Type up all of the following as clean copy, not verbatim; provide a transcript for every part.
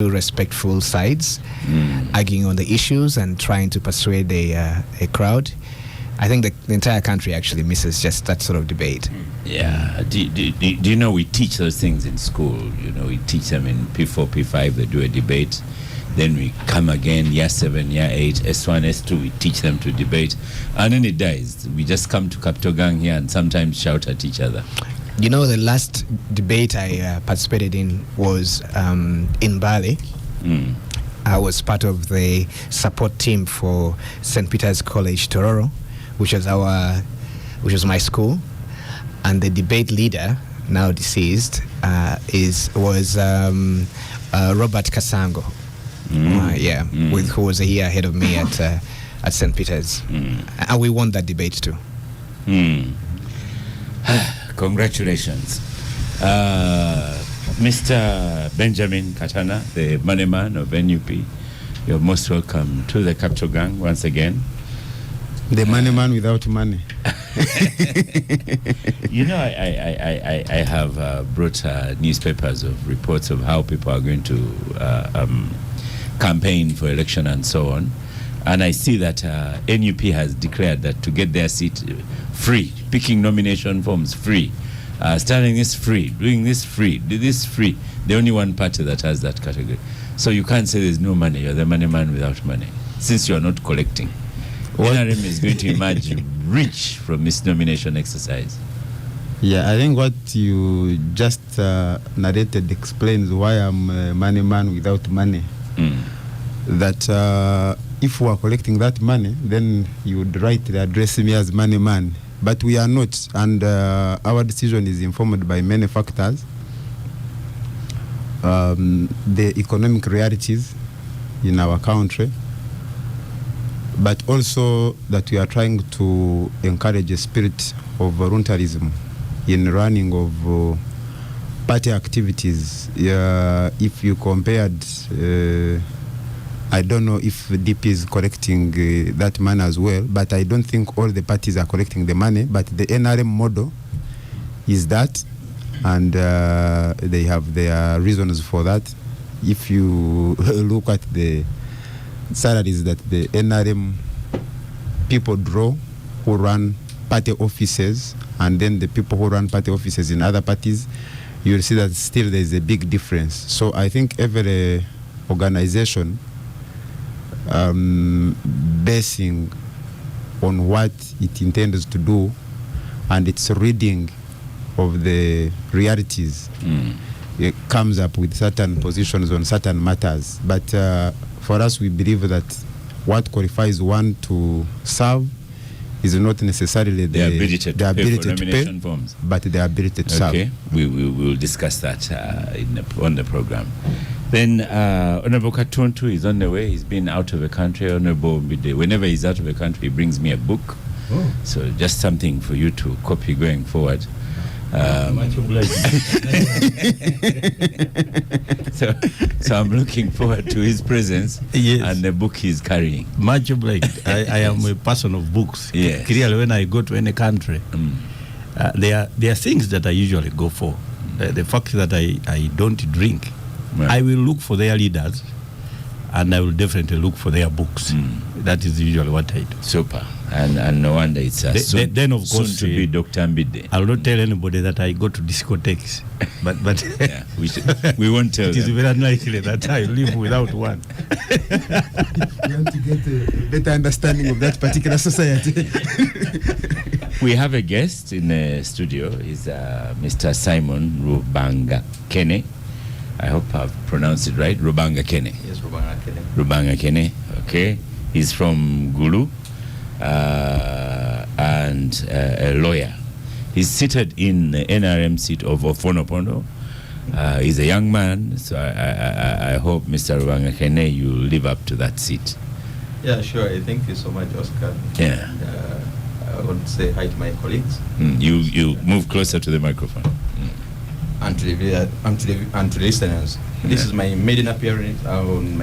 two respectful sides, arguing on the issues and trying to persuade a crowd. I think the entire country actually misses just that sort of debate. Yeah. Do you know we teach those things in school? You know, we teach them in P4, P5. They do a debate. Then we come again, year 7, year 8, S1, S2. We teach them to debate, and then it dies. We just come to Capital Gang here and sometimes shout at each other. You know, the last debate I participated in was in Bali. I was part of the support team for St. Peter's College, Tororo, which was my school, and the debate leader, now deceased, was Robert Kasango, who was a year ahead of me at St. Peter's, and we won that debate too. Congratulations, Mr. Benjamin Katana, the money man of NUP. You're most welcome to the Capital Gang once again. The money man without money. You know, I have brought newspapers of reports of how people are going to campaign for election and so on. And I see that NUP has declared that to get their seat free, picking nomination forms free, starting this free, doing this free, do this free. The only one party that has that category. So you can't say there's no money. You're the money man without money, since you're not collecting. NRM is going to emerge rich from this nomination exercise. Yeah, I think what you just narrated explains why I'm a money man without money. That if we are collecting that money, then you would rightly address me as money man. But we are not, and our decision is informed by many factors. The economic realities in our country, but also that we are trying to encourage a spirit of voluntarism in running of party activities. If you compared, I don't know if DP is collecting that money as well, but I don't think all the parties are collecting the money, but the NRM model is that, and they have their reasons for that. If you look at the salaries that the NRM people draw who run party offices, and then the people who run party offices in other parties, you'll see that still there is a big difference. So I think every organization basing on what it intends to do and its reading of the realities, it comes up with certain positions on certain matters. But for us, we believe that what qualifies one to serve is not necessarily the ability to pay, forms, but the ability to serve. Okay, we will discuss that on the program. Then Honorable Katuntu is on the way. He's been out of the country. Honorable Mbidde, whenever he's out of the country, he brings me a book. So just something for you to copy going forward. Much obliged. So I'm looking forward to his presence. Yes. And the book he's carrying. Much obliged. I am a person of books. Yes. Clearly, when I go to any country, there are things that I usually go for. The fact that I don't drink, right. I will look for their leaders, and I will definitely look for their books. That is usually what I do. Super. And no wonder it's then of course soon to be Dr. Mbidde. I will not tell anybody that I go to discotheques, but yeah, we won't tell it is very unlikely that I live without one. You want to get a better understanding of that particular society. We have a guest in the studio. He's Mr. Simon Rubanga Kene. I hope I've pronounced it right. Rubanga Kene. Yes, Rubanga Kene. Rubanga Kene. Okay. He's from Gulu. And a lawyer. He's seated in the NRM seat of Ofonopono. He's a young man, so I hope, Mr. Rubanga Kene, you live up to that seat. Yeah, sure. Thank you so much, Oscar. Yeah. I want to say hi to my colleagues. You move closer to the microphone. And to the listeners. This is my maiden appearance on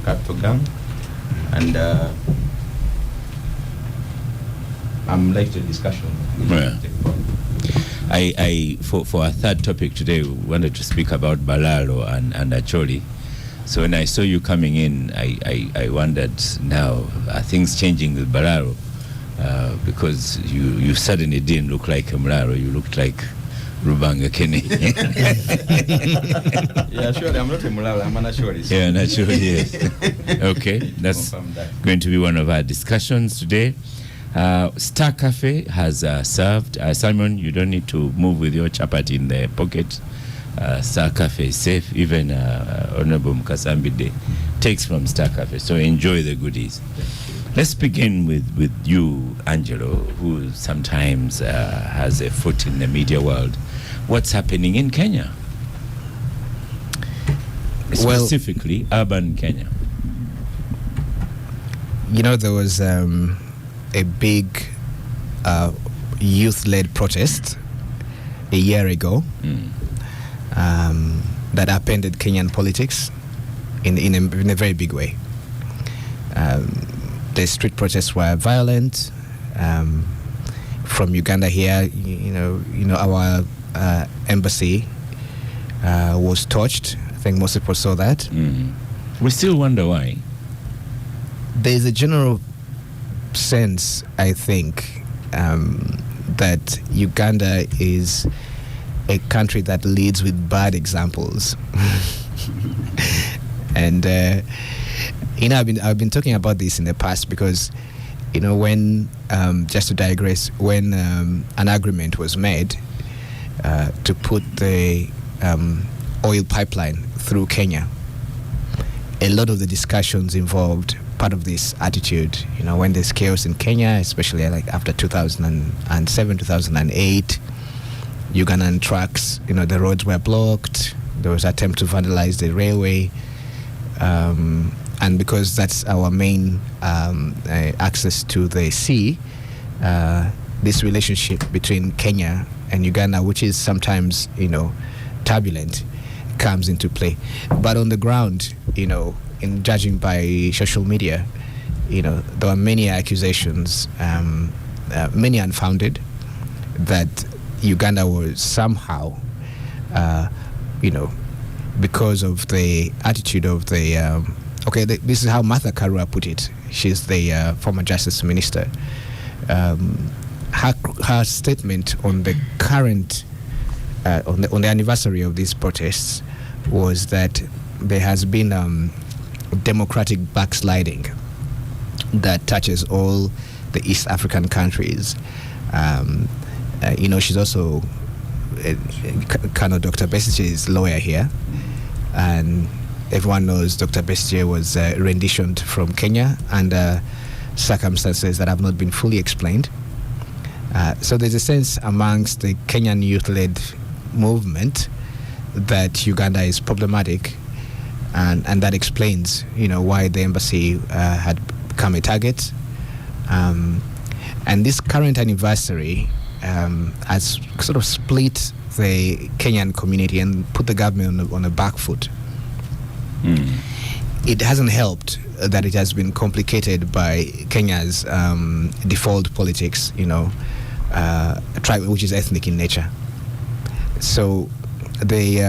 Capital Gang, and I'm like the discussion. Yeah. For our third topic today, we wanted to speak about Balaalo and Acholi. So when I saw you coming in, I wondered, now, are things changing with Balaalo? Because you suddenly didn't look like a Mularo, you looked like Rubanga Kene. Yeah, sure. I'm not a Mularo, I'm an Acholi. Yeah, an Acholi, yes. Okay, that's going to be one of our discussions today. Star Cafe has served. Simon, you don't need to move with your chapati in the pocket. Star Cafe is safe. Even Honorable Mukasa Mbidde takes from Star Cafe. So enjoy the goodies. Let's begin with you, Angelo, who sometimes has a foot in the media world. What's happening in Kenya? Specifically, urban Kenya. You know, there was a big youth-led protest a year ago that upended Kenyan politics in a very big way. The street protests were violent. From Uganda here, you know, our embassy was torched. I think most people saw that. We still wonder why. There's a general sense, I think, that Uganda is a country that leads with bad examples. And you know, I've been talking about this in the past because, you know, when just to digress, when an agreement was made to put the oil pipeline through Kenya, a lot of the discussions involved part of this attitude. You know, when there's chaos in Kenya, especially like after 2007, 2008, Ugandan trucks, you know, the roads were blocked. There was an attempt to vandalize the railway. And because that's our main access to the sea, this relationship between Kenya and Uganda, which is sometimes, you know, turbulent, comes into play. But on the ground, you know, in judging by social media, you know, there are many accusations, many unfounded, that Uganda was somehow, you know, because of the attitude of the this is how Martha Karua put it. She's the former Justice Minister. Her statement on the current, on the anniversary of these protests, was that there has been democratic backsliding that touches all the East African countries. You know, she's also Colonel Dr. Besigye's lawyer here, and everyone knows Dr. Besigye was renditioned from Kenya under circumstances that have not been fully explained. So there's a sense amongst the Kenyan youth-led movement that Uganda is problematic, and that explains, you know, why the embassy had become a target. And this current anniversary has sort of split the Kenyan community and put the government on a back foot. It hasn't helped that it has been complicated by Kenya's default politics, you know, which is ethnic in nature. So the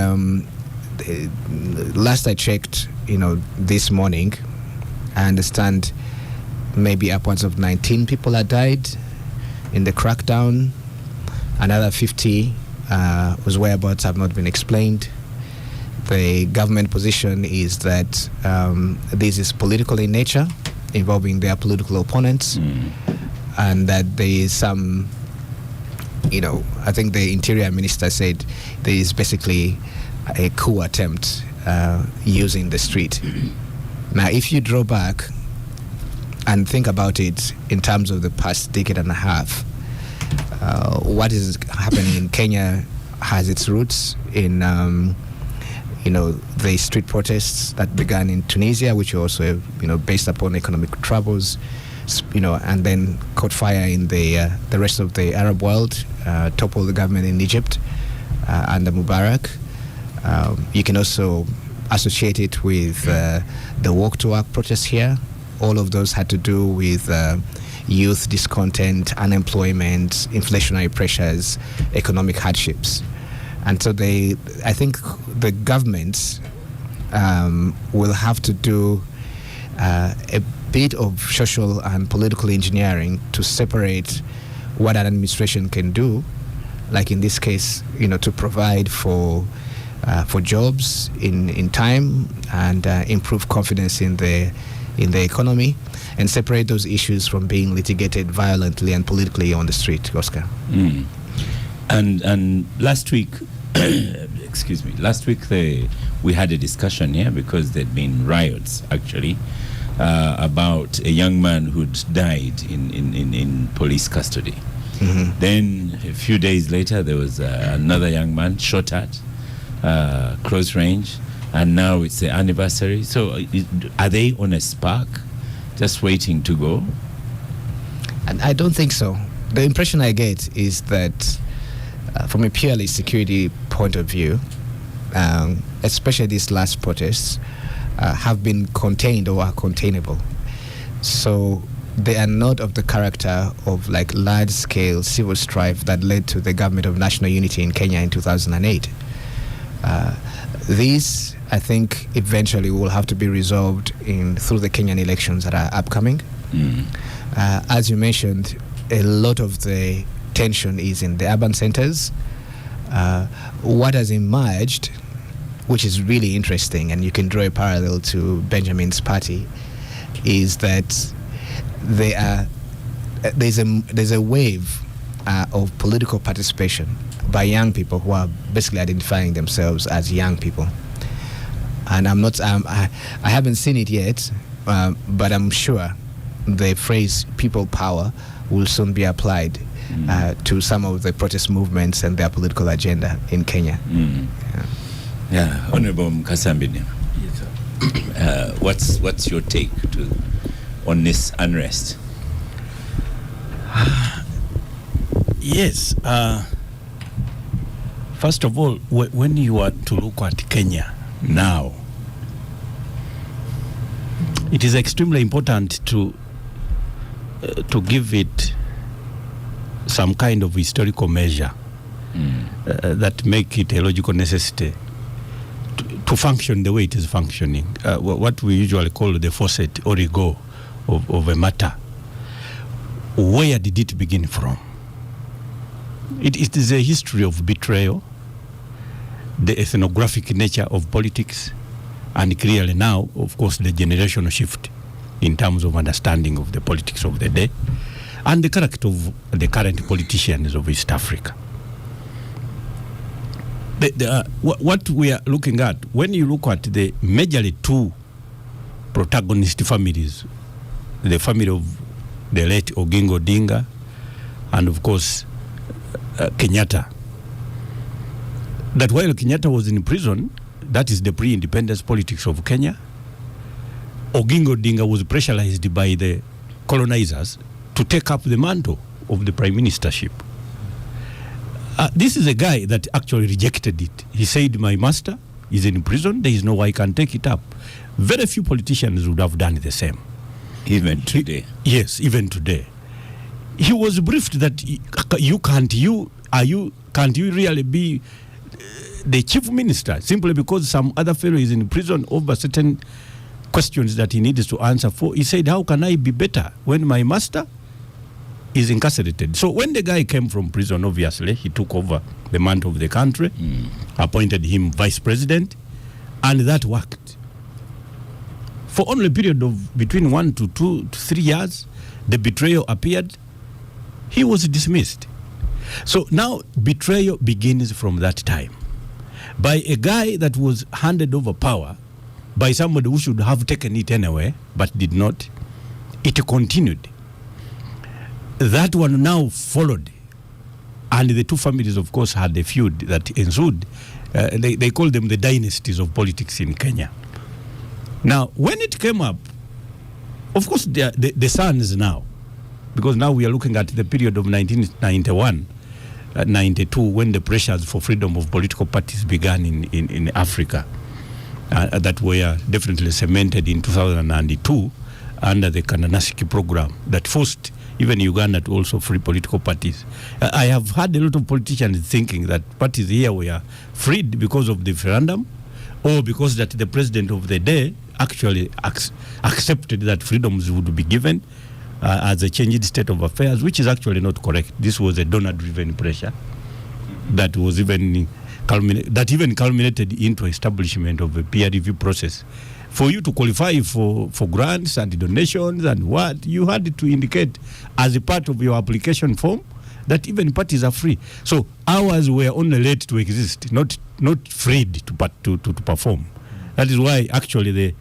last I checked, you know, this morning, I understand maybe upwards of 19 people had died in the crackdown. Another 50 whose whereabouts have not been explained. The government position is that this is political in nature, involving their political opponents, and that there is some, you know, I think the Interior Minister said there is basically a coup attempt using the street. Now, if you draw back and think about it in terms of the past decade and a half, what is happening in Kenya has its roots in you know, the street protests that began in Tunisia, which were also, you know, based upon economic troubles, you know, and then caught fire in the rest of the Arab world, toppled the government in Egypt under Mubarak. You can also associate it with the walk to work protests here. All of those had to do with youth discontent, unemployment, inflationary pressures, economic hardships. And so I think the government will have to do a bit of social and political engineering to separate what an administration can do, like in this case, to provide for jobs in time and improve confidence in the economy, and separate those issues from being litigated violently and politically on the street, Oscar. And last week, excuse me, we had a discussion here because there'd been riots actually about a young man who'd died in police custody. Mm-hmm. Then a few days later, there was another young man shot at close range, and now it's the anniversary. So are they on a spark, just waiting to go? And I don't think so. The impression I get is that from a purely security point of view, especially these last protests, have been contained or are containable. So they are not of the character of like large-scale civil strife that led to the government of national unity in Kenya in 2008. These, I think, eventually will have to be resolved through the Kenyan elections that are upcoming. As you mentioned, a lot of the tension is in the urban centers. What has emerged, which is really interesting, and you can draw a parallel to Benjamin's party, is that there's a wave of political participation by young people who are basically identifying themselves as young people. And I haven't seen it yet, but I'm sure the phrase "people power" will soon be applied to some of the protest movements and their political agenda in Kenya. Yeah, Honorable Mukasa Mbidde. Yes, sir. What's your take on this unrest? Yes. First of all, when you are to look at Kenya now, it is extremely important to give it some kind of historical measure that make it a logical necessity to function the way it is functioning, what we usually call the faucet or ego of a matter. Where did it begin from? It is a history of betrayal, the ethnographic nature of politics, and clearly now, of course, the generational shift in terms of understanding of the politics of the day and the character of the current politicians of East Africa. What we are looking at, when you look at the majorly two protagonist families, the family of the late Oginga Odinga and of course Kenyatta, that while Kenyatta was in prison, that is the pre-independence politics of Kenya, Oginga Odinga was pressurized by the colonizers to take up the mantle of the prime ministership. This is a guy that actually rejected it. He said, my master is in prison, there is no way I can take it up. Very few politicians would have done the same. Even today? Yes, even today. He was briefed that can't you really be the chief minister simply because some other fellow is in prison over certain questions that he needs to answer for. He said, how can I be better when my master is incarcerated? So when the guy came from prison, obviously, he took over the mantle of the country, appointed him vice president, and that worked. For only a period of between 1 to 2 to 3 years, the betrayal appeared. He was dismissed. So now betrayal begins from that time. By a guy that was handed over power by somebody who should have taken it anyway, but did not, it continued. That one now followed, and the two families, of course, had a feud that ensued. They call them the dynasties of politics in Kenya. Now, when it came up, of course, the sons now, because now we are looking at the period of 1991, 92, when the pressures for freedom of political parties began in Africa, that were definitely cemented in 2002 under the Kananaski program that forced even Uganda to also free political parties. I have had a lot of politicians thinking that parties here were freed because of the referendum, or because that the president of the day actually accepted that freedoms would be given as a changed state of affairs, which is actually not correct. This was a donor-driven pressure that was even culminated into establishment of a peer review process. For you to qualify for grants and donations and what, you had to indicate as a part of your application form that even parties are free. So ours were only let to exist, not freed to perform. That is why actually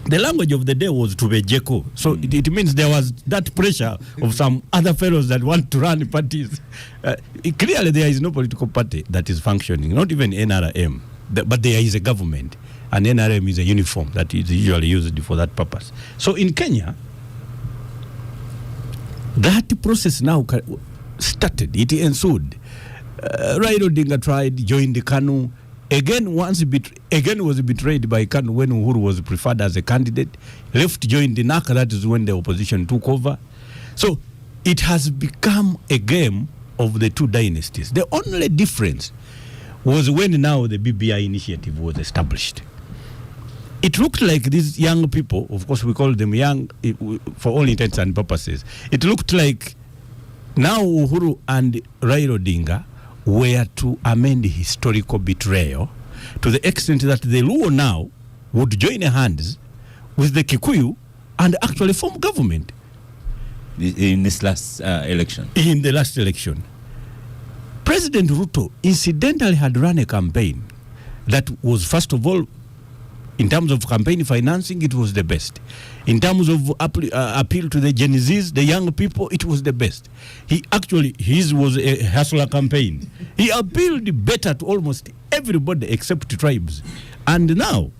the language of the day was to be Jeko. So it means there was that pressure of some other fellows that want to run parties. Clearly there is no political party that is functioning, not even NRM, but there is a government, and NRM is a uniform that is usually used for that purpose. So in Kenya, that process now started, it ensued. Raila Odinga tried, joined the KANU, again was betrayed by KANU when Uhuru was preferred as a candidate, left, joined the NACA, that is when the opposition took over. So it has become a game of the two dynasties. The only difference was when now the BBI initiative was established. It looked like these young people, of course we call them young for all intents and purposes, it looked like now Uhuru and Raila Odinga were to amend historical betrayal to the extent that the Luo now would join hands with the Kikuyu and actually form government. In this last election? In the last election. President Ruto incidentally had run a campaign that was, first of all, in terms of campaign financing, it was the best. In terms of appeal to the Gen Zs, the young people, it was the best. His was a hustler campaign. He appealed better to almost everybody except tribes. And now,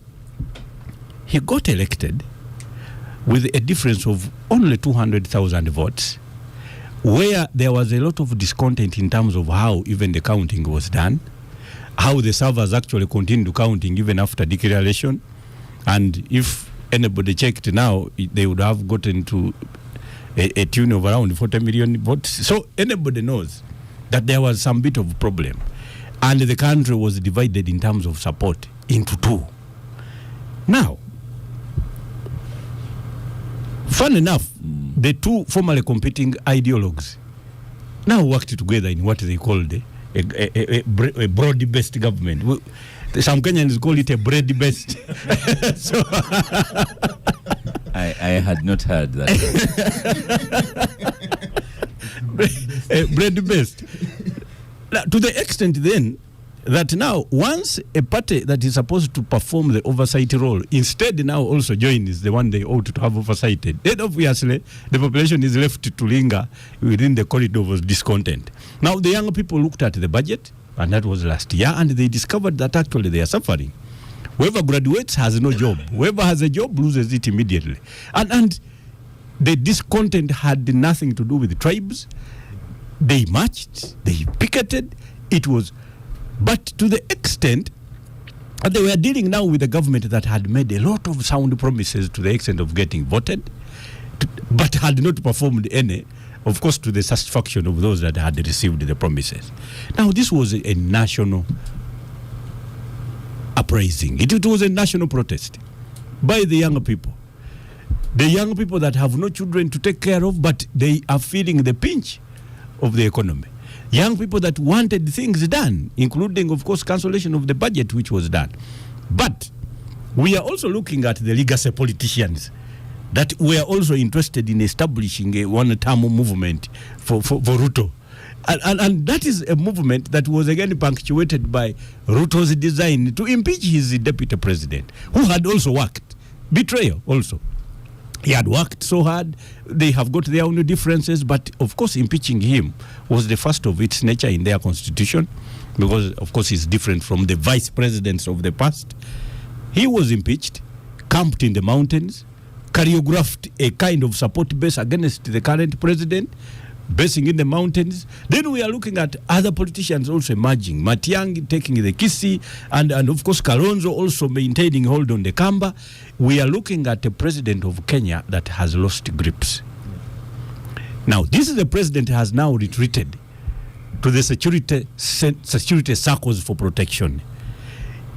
he got elected with a difference of only 200,000 votes, where there was a lot of discontent in terms of how even the counting was done, how the servers actually continued counting even after declaration. And if anybody checked now, they would have gotten to a tune of around 40 million votes. So anybody knows that there was some bit of problem. And the country was divided in terms of support into two. Now, fun enough, the two formerly competing ideologues now worked together in what they called a broad-based government. Some Kenyans call it a bread-based. So I had not heard that. Bread-based. To the extent then that now once a party that is supposed to perform the oversight role instead now also joins the one they ought to have oversighted, then obviously the population is left to linger within the corridor of discontent. Now the young people looked at the budget, and that was last year, and they discovered that actually they are suffering. Whoever graduates has no job. Whoever has a job loses it immediately. And the discontent had nothing to do with the tribes. They marched, they picketed, but to the extent that they were dealing now with a government that had made a lot of sound promises to the extent of getting voted, but had not performed any, of course, to the satisfaction of those that had received the promises. Now, this was a national uprising. It was a national protest by the young people. The young people that have no children to take care of, but they are feeling the pinch of the economy. Young people that wanted things done, including, of course, cancellation of the budget, which was done. But we are also looking at the legacy politicians that were also interested in establishing a one-term movement for Ruto. And that is a movement that was again punctuated by Ruto's design to impeach his deputy president, who had also worked. Betrayal also. He had worked so hard. They have got their own differences, but of course impeaching him was the first of its nature in their constitution, because of course he's different from the vice presidents of the past. He was impeached, camped in the mountains, choreographed a kind of support base against the current president, basing in the mountains. Then we are looking at other politicians also emerging. Matiang'i taking the Kisii, and of course Kalonzo also maintaining hold on the Kamba. We are looking at a president of Kenya that has lost grips. Now, this is the president has now retreated to the security circles for protection.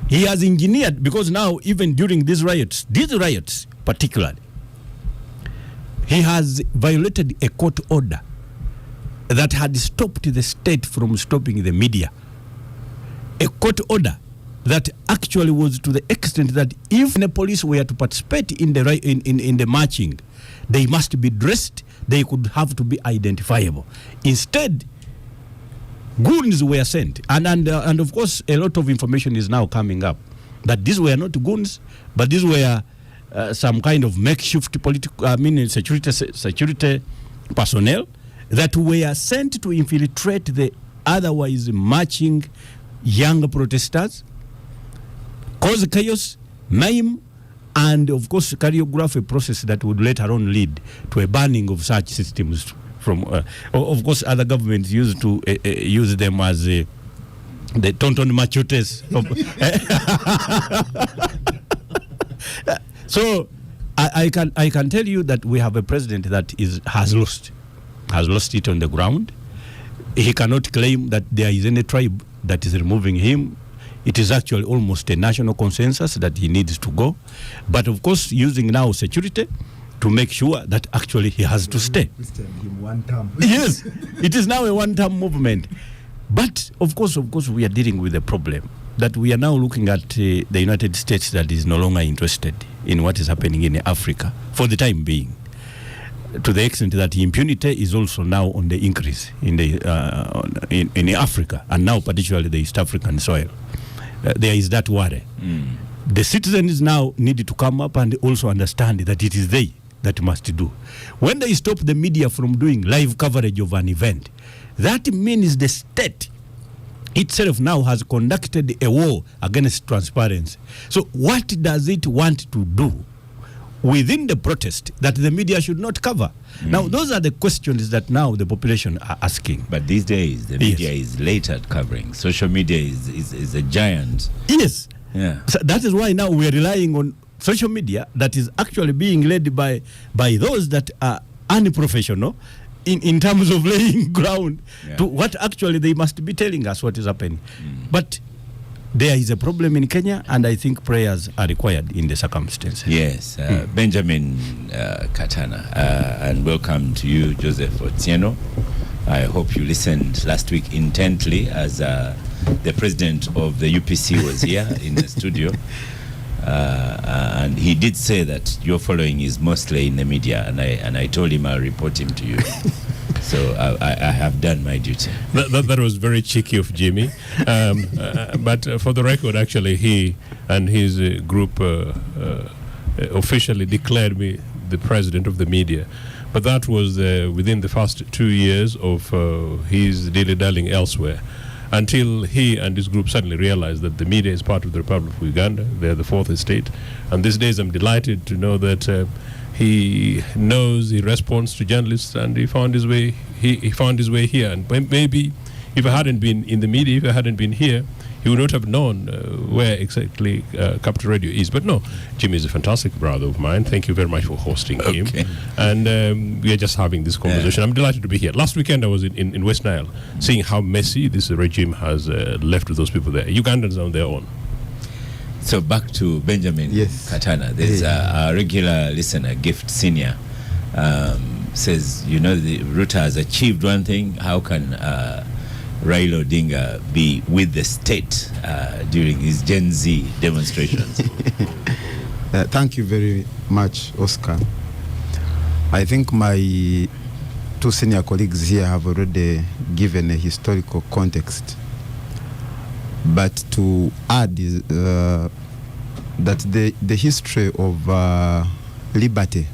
He has engineered, because now even during these riots particularly, he has violated a court order that had stopped the state from stopping the media. A court order that actually was to the extent that if the police were to participate in the marching, they must be dressed, they could have to be identifiable. Instead, goons were sent, and of course a lot of information is now coming up that these were not goons, but these were some kind of makeshift security personnel that were sent to infiltrate the otherwise marching young protesters, cause chaos, maim, and of course choreograph a process that would later on lead to a banning of such systems from, of course, other governments used to use them as the tonton machutes. So I can tell you that we have a president that has lost it on the ground. He cannot claim that there is any tribe that is removing him. It is actually almost a national consensus that he needs to go. But of course, using now security to make sure that actually he has to stay. Yes, it is now a one-term movement. But of course, we are dealing with a problem that we are now looking at the United States that is no longer interested in what is happening in Africa for the time being, to the extent that impunity is also now on the increase in Africa, and now particularly the East African soil. There is that worry. The citizens now need to come up and also understand that it is they that must do. When they stop the media from doing live coverage of an event, that means the state itself now has conducted a war against transparency. So what does it want to do within the protest that the media should not cover? Now, those are the questions that now the population are asking. But these days, the media is late at covering. Social media is a giant. Yes. Yeah. So that is why now we are relying on social media that is actually being led by those that are unprofessional in terms of laying ground to what actually they must be telling us what is happening. But there is a problem in Kenya, and I think prayers are required in the circumstances. Yes. Benjamin Katana, and welcome to you, Joseph Otieno. I hope you listened last week intently as the president of the UPC was here in the studio. And he did say that your following is mostly in the media, and I told him I'll report him to you. So I have done my duty. That was very cheeky of Jimmy. But for the record, actually, he and his group officially declared me the president of the media. But that was within the first 2 years of his dilly-dallying elsewhere, until he and his group suddenly realized that the media is part of the Republic of Uganda. They're the fourth estate. And these days I'm delighted to know that he knows, he responds to journalists, and he found his way. He found his way here. And maybe if I hadn't been in the media, if I hadn't been here, he would not have known where exactly Capital Radio is. But no, Jimmy is a fantastic brother of mine. Thank you very much for hosting him. And we are just having this conversation. I'm delighted to be here. Last weekend I was in West Nile, seeing how messy this regime has left with those people there. Ugandans on their own. So back to Benjamin Katana. There's a regular listener, Gift Senior, says, the Ruto has achieved one thing. How can Raila Odinga be with the state during his Gen Z demonstrations? Thank you very much, Oscar. I think my two senior colleagues here have already given a historical context. But to add is that the history of liberty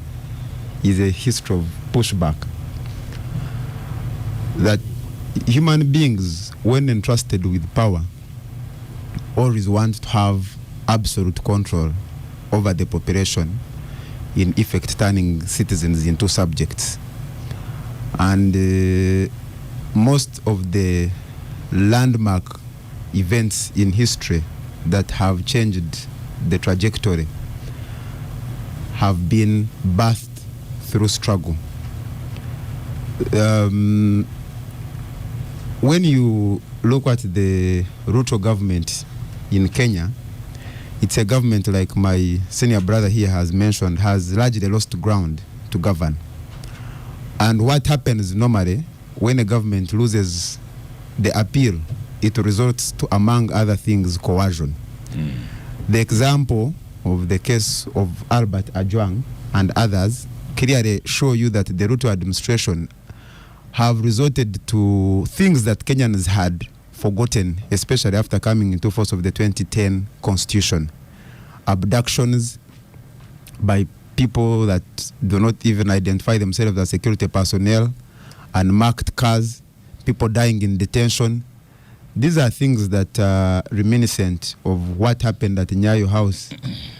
is a history of pushback. That human beings, when entrusted with power, always want to have absolute control over the population, in effect turning citizens into subjects. And most of the landmark events in history that have changed the trajectory have been birthed through struggle. when you look at the Ruto government in Kenya, it's a government, like my senior brother here has mentioned, has largely lost ground to govern. And what happens normally when a government loses the appeal, it results to, among other things, coercion. The example of the case of Albert Ajwang and others clearly show you that the Ruto administration have resorted to things that Kenyans had forgotten, especially after coming into force of the 2010 constitution. Abductions by people that do not even identify themselves as security personnel, unmarked cars, people dying in detention. These are things that are reminiscent of what happened at Nyayo House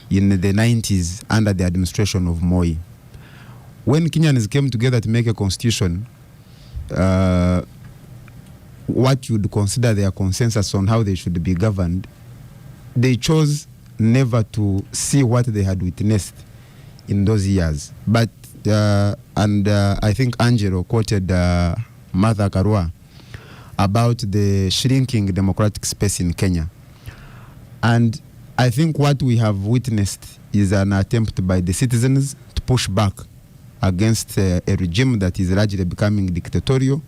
in the 90s under the administration of Moi. When Kenyans came together to make a constitution, what you would consider their consensus on how they should be governed, they chose never to see what they had witnessed in those years. But, I think Angelo quoted Martha Karua about the shrinking democratic space in Kenya. And I think what we have witnessed is an attempt by the citizens to push back against a regime that is largely becoming dictatorial.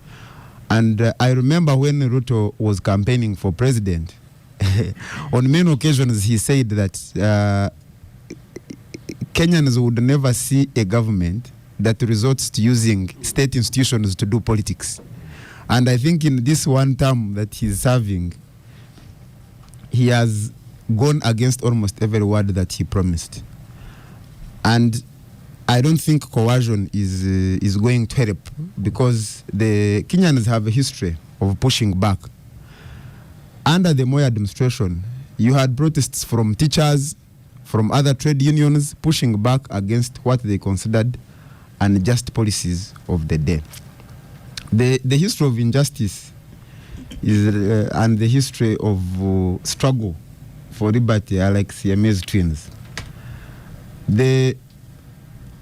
And I remember when Ruto was campaigning for president, on many occasions he said that Kenyans would never see a government that resorts to using state institutions to do politics. And I think in this one term that he's serving, he has gone against almost every word that he promised. And I don't think coercion is going to help, because the Kenyans have a history of pushing back. Under the Moi administration, you had protests from teachers, from other trade unions, pushing back against what they considered unjust policies of the day. The history of injustice is, and the history of struggle for liberty are like Siamese twins. The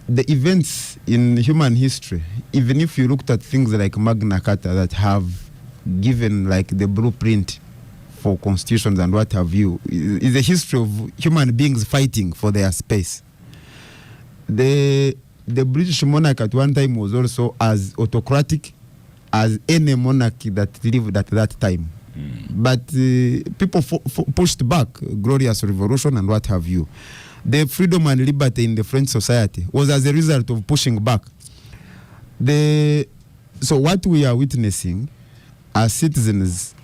events in human history, even if you looked at things like Magna Carta that have given like the blueprint for constitutions and what have you, is a history of human beings fighting for their space. The British monarch at one time was also as autocratic as any monarchy that lived at that time. But people pushed back, glorious revolution and what have you. The freedom and liberty in the French society was as a result of pushing back. So what we are witnessing are citizens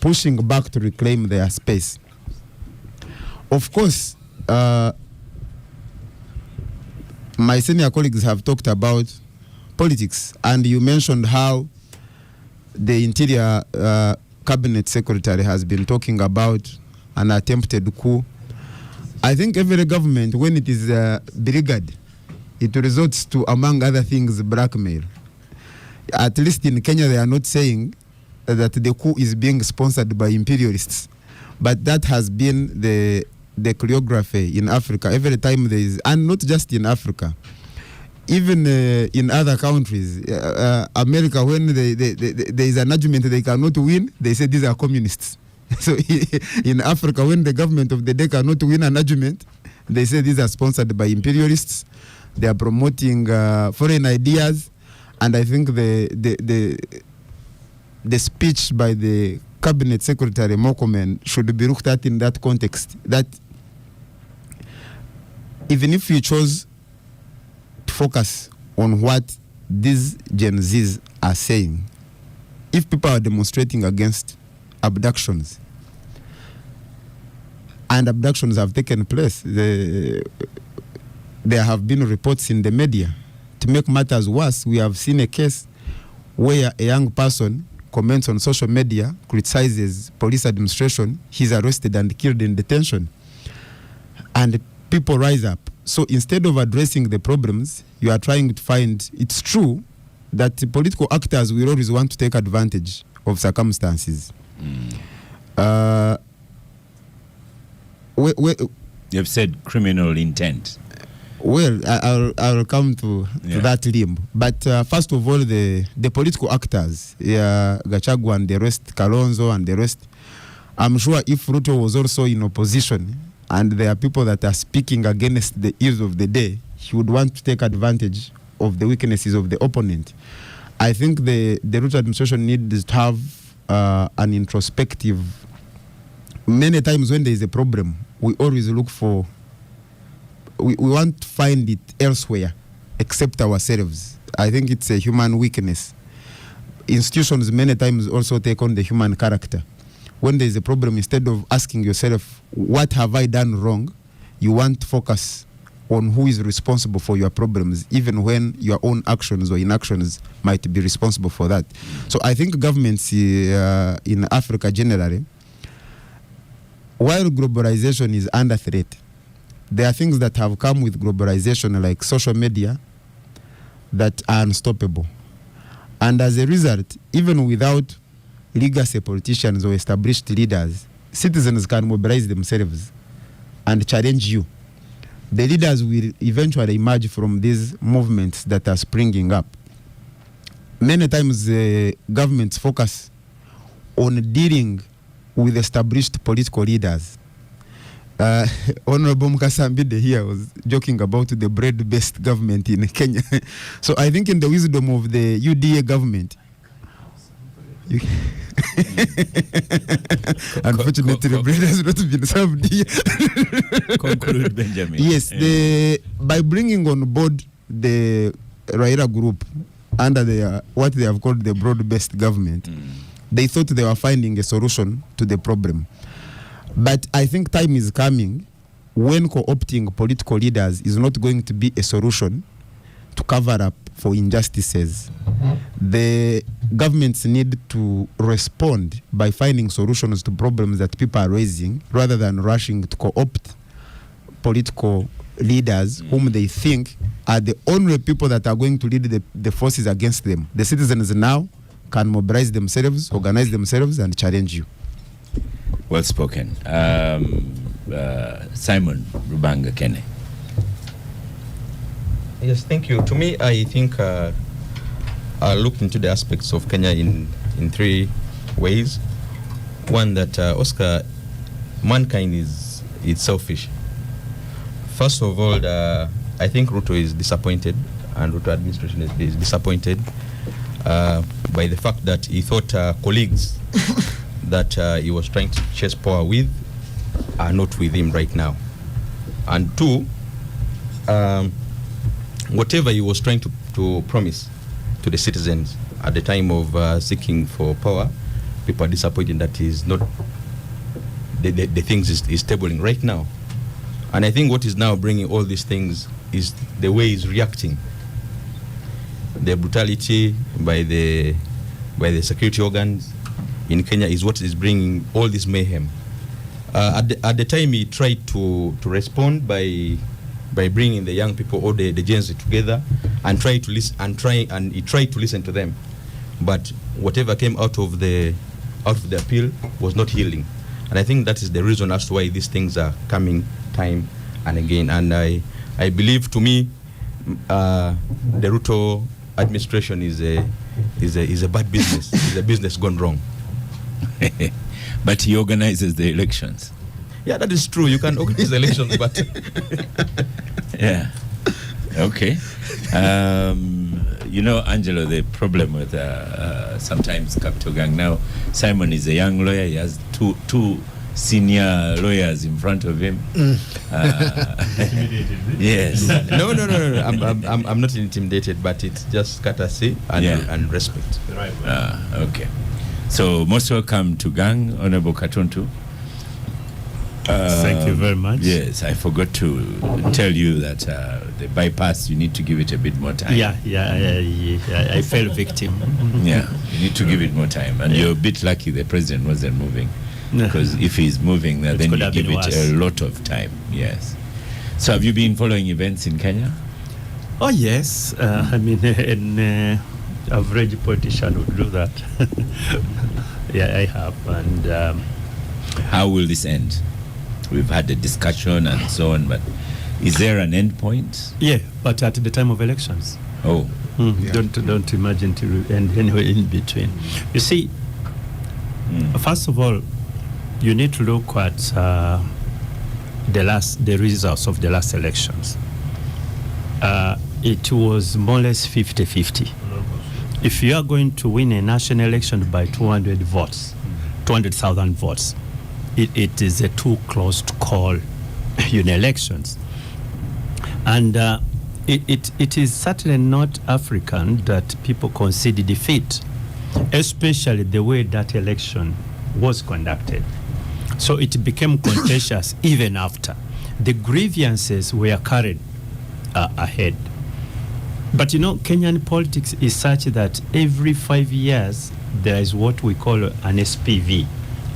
pushing back to reclaim their space. Of course, my senior colleagues have talked about politics, and you mentioned how the Interior Cabinet Secretary has been talking about an attempted coup. I think every government, when it is beleaguered, it resorts to, among other things, blackmail. At least in Kenya, they are not saying that the coup is being sponsored by imperialists, but that has been the choreography in Africa. Every time there is, and not just in Africa, even in other countries, America, when there is an argument they cannot win, they say these are communists. So in Africa, when the government of the day cannot win an argument, they say these are sponsored by imperialists. They are promoting foreign ideas, and I think the speech by the Cabinet Secretary Mokomen should be looked at in that context. That even if you chose to focus on what these Gen Zs are saying, if people are demonstrating against abductions, and abductions have taken place, there have been reports in the media. To make matters worse, we have seen a case where a young person comments on social media, criticizes police administration, he's arrested and killed in detention, and people rise up. So instead of addressing the problems, you are trying to find, it's true that political actors will always want to take advantage of circumstances. You've said criminal intent. Well, I'll come to that limb. But first of all, the political actors, Gachagua and the rest, Kalonzo and the rest, I'm sure if Ruto was also in opposition and there are people that are speaking against the ears of the day, he would want to take advantage of the weaknesses of the opponent. I think the Ruto administration needs to have an introspective. Many times when there is a problem, we always look for, we want to find it elsewhere except ourselves. I think it's a human weakness. Institutions many times also take on the human character. When there is a problem, instead of asking yourself, what have I done wrong, you want to focus on who is responsible for your problems, even when your own actions or inactions might be responsible for that. So I think governments in Africa generally, while globalization is under threat, there are things that have come with globalization like social media that are unstoppable. And as a result, even without legacy politicians or established leaders, citizens can mobilize themselves and challenge you. The leaders will eventually emerge from these movements that are springing up. Many times governments focus on dealing with established political leaders. Honorable Mukasa Mbidde here was joking about the bread-based government in Kenya. So I think in the wisdom of the UDA government, unfortunately the bread has not been served here. Conclude, Benjamin. Yes, by bringing on board the Raila group under what they have called the broad-based government, they thought they were finding a solution to the problem. But I think time is coming when co-opting political leaders is not going to be a solution to cover up for injustices. The governments need to respond by finding solutions to problems that people are raising rather than rushing to co-opt political leaders whom they think are the only people that are going to lead the forces against them. The citizens now can mobilize themselves, organize themselves, and challenge you. Well spoken. Simon Rubanga Kene. Yes, thank you. To me, I think I looked into the aspects of Kenya in three ways. One, that Oscar, mankind is selfish. First of all, I think Ruto is disappointed, and Ruto administration is disappointed by the fact that he thought colleagues that he was trying to chase power with are not with him right now. And two, whatever he was trying to promise to the citizens at the time of seeking for power, people are disappointed that he's not, the things is tabling right now. And I think what is now bringing all these things is the way he's reacting. The brutality by the security organs in Kenya is what is bringing all this mayhem. At the time, he tried to respond by bringing the young people or the Gen Z together and try to listen and he tried to listen to them, but whatever came out of the appeal was not healing. And I think that is the reason as to why these things are coming time and again. And I believe, to me, the Ruto administration is a bad business. It's a business gone wrong. But he organizes the elections. Yeah, that is true. You can organize elections, but yeah. Okay. You know, Angelo, the problem with sometimes Capital Gang now, Simon is a young lawyer. He has two senior lawyers in front of him. Yes. No. I'm not intimidated, but it's just courtesy and respect. Right. Okay. So most welcome to Gang, Honorable Katuntu. Thank you very much. Yes, I forgot to tell you that the bypass, you need to give it a bit more time. I fell victim. Yeah, you need to give it more time. And you're a bit lucky the president wasn't moving. Because if he's moving, then you give it a lot of time. Yes. So have you been following events in Kenya? Oh, yes. I mean, an average politician would do that. Yeah, I have. And how will this end? We've had a discussion and so on, but Is there an end point? Yeah, but at the time of elections. Oh. Yeah. Don't imagine to end anywhere in between. You see, first of all, you need to look at the results of the last elections. It was more or less 50-50. If you are going to win a national election by 200,000 votes, it is a too close to call elections. And it is certainly not African that people concede defeat, especially the way that election was conducted. So it became contentious even after. The grievances were carried ahead. But Kenyan politics is such that every 5 years there is what we call an SPV,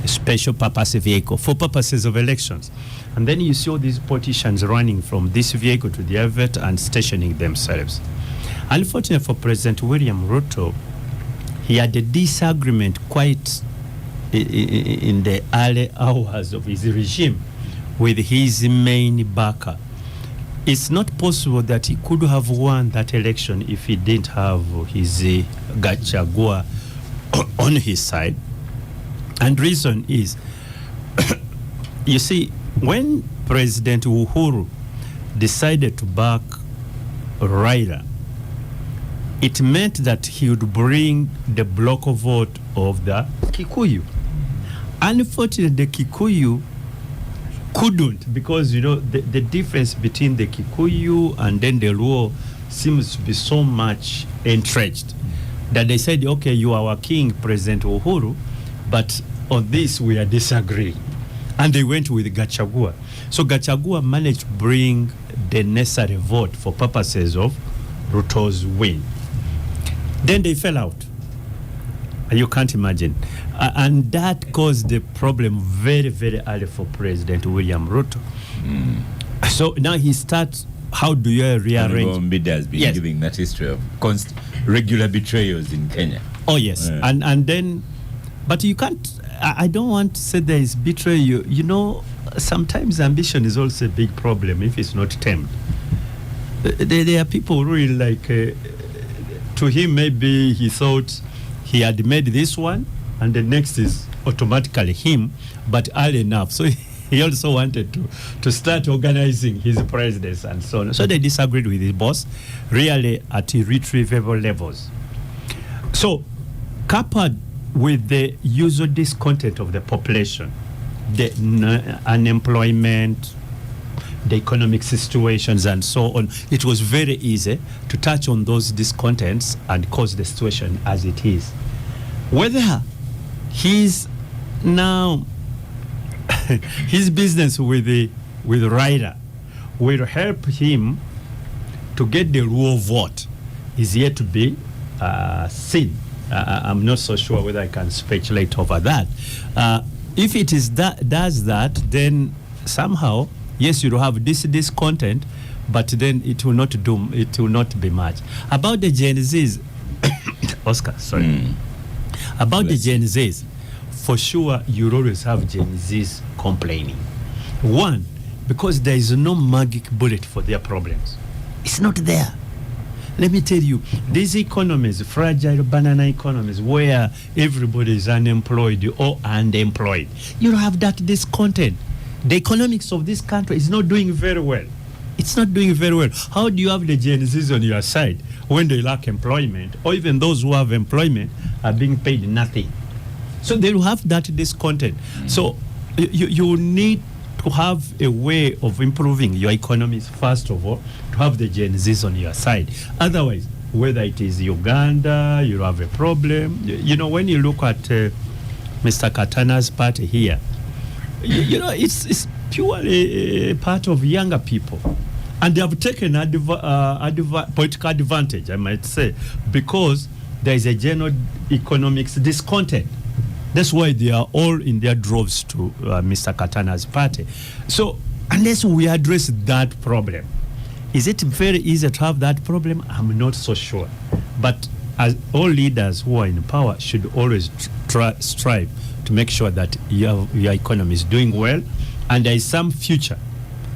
a special purpose vehicle, for purposes of elections. And then you see all these politicians running from this vehicle to the other and stationing themselves. Unfortunately for President William Ruto, he had a disagreement quite in the early hours of his regime with his main backer. It's not possible that he could have won that election if he didn't have his Gachagua on his side. And reason is, you see, when President Uhuru decided to back Raila, it meant that he would bring the block vote of the Kikuyu. Unfortunately, the Kikuyu couldn't, because the difference between the Kikuyu and then the Luo seems to be so much entrenched that they said, okay, you are our king, President Uhuru, but on this we are disagreeing. And they went with Gachagua. So Gachagua managed to bring the necessary vote for purposes of Ruto's win. Then they fell out. You can't imagine. And that caused the problem very, very early for President William Ruto. So now he starts, how do you rearrange? Mbidde has been giving that history of regular betrayals in Kenya. Oh, yes. And then, but you can't, I don't want to say there is betrayal. Sometimes ambition is also a big problem if it's not tamed. There are people really like, to him maybe he thought he had made this one, and the next is automatically him, but early enough. So he also wanted to start organizing his presidency and so on. So they disagreed with his boss, really at irretrievable levels. So, coupled with the usual discontent of the population, the unemployment, the economic situations and so on, it was very easy to touch on those discontents and cause the situation as it is. Whether he's now his business with Raila will help him to get the Luo vote is yet to be seen. I'm not so sure whether I can speculate over that. If it is does that, then somehow, yes, you'll have this discontent, but then it will not be much. About the Gen Zs, Oscar, sorry. About the Gen Zs, for sure, you'll always have Gen Zs complaining. One, because there is no magic bullet for their problems. It's not there. Let me tell you, these economies, fragile banana economies, where everybody is unemployed or underemployed, you have that discontent. The economics of this country is not doing very well. It's not doing very well. How do you have the Gen Zs on your side when they lack employment, or even those who have employment are being paid nothing? So they will have that discontent. So you need to have a way of improving your economies, first of all, to have the Gen Zs on your side. Otherwise, whether it is Uganda, you have a problem. When you look at Mr. Katana's party here, it's purely a part of younger people. And they have taken political advantage, I might say, because there is a general economics discontent. That's why they are all in their droves to Mr. Katana's party. So unless we address that problem, is it very easy to have that problem? I'm not so sure. But as all leaders who are in power should always strive to make sure that your economy is doing well and there is some future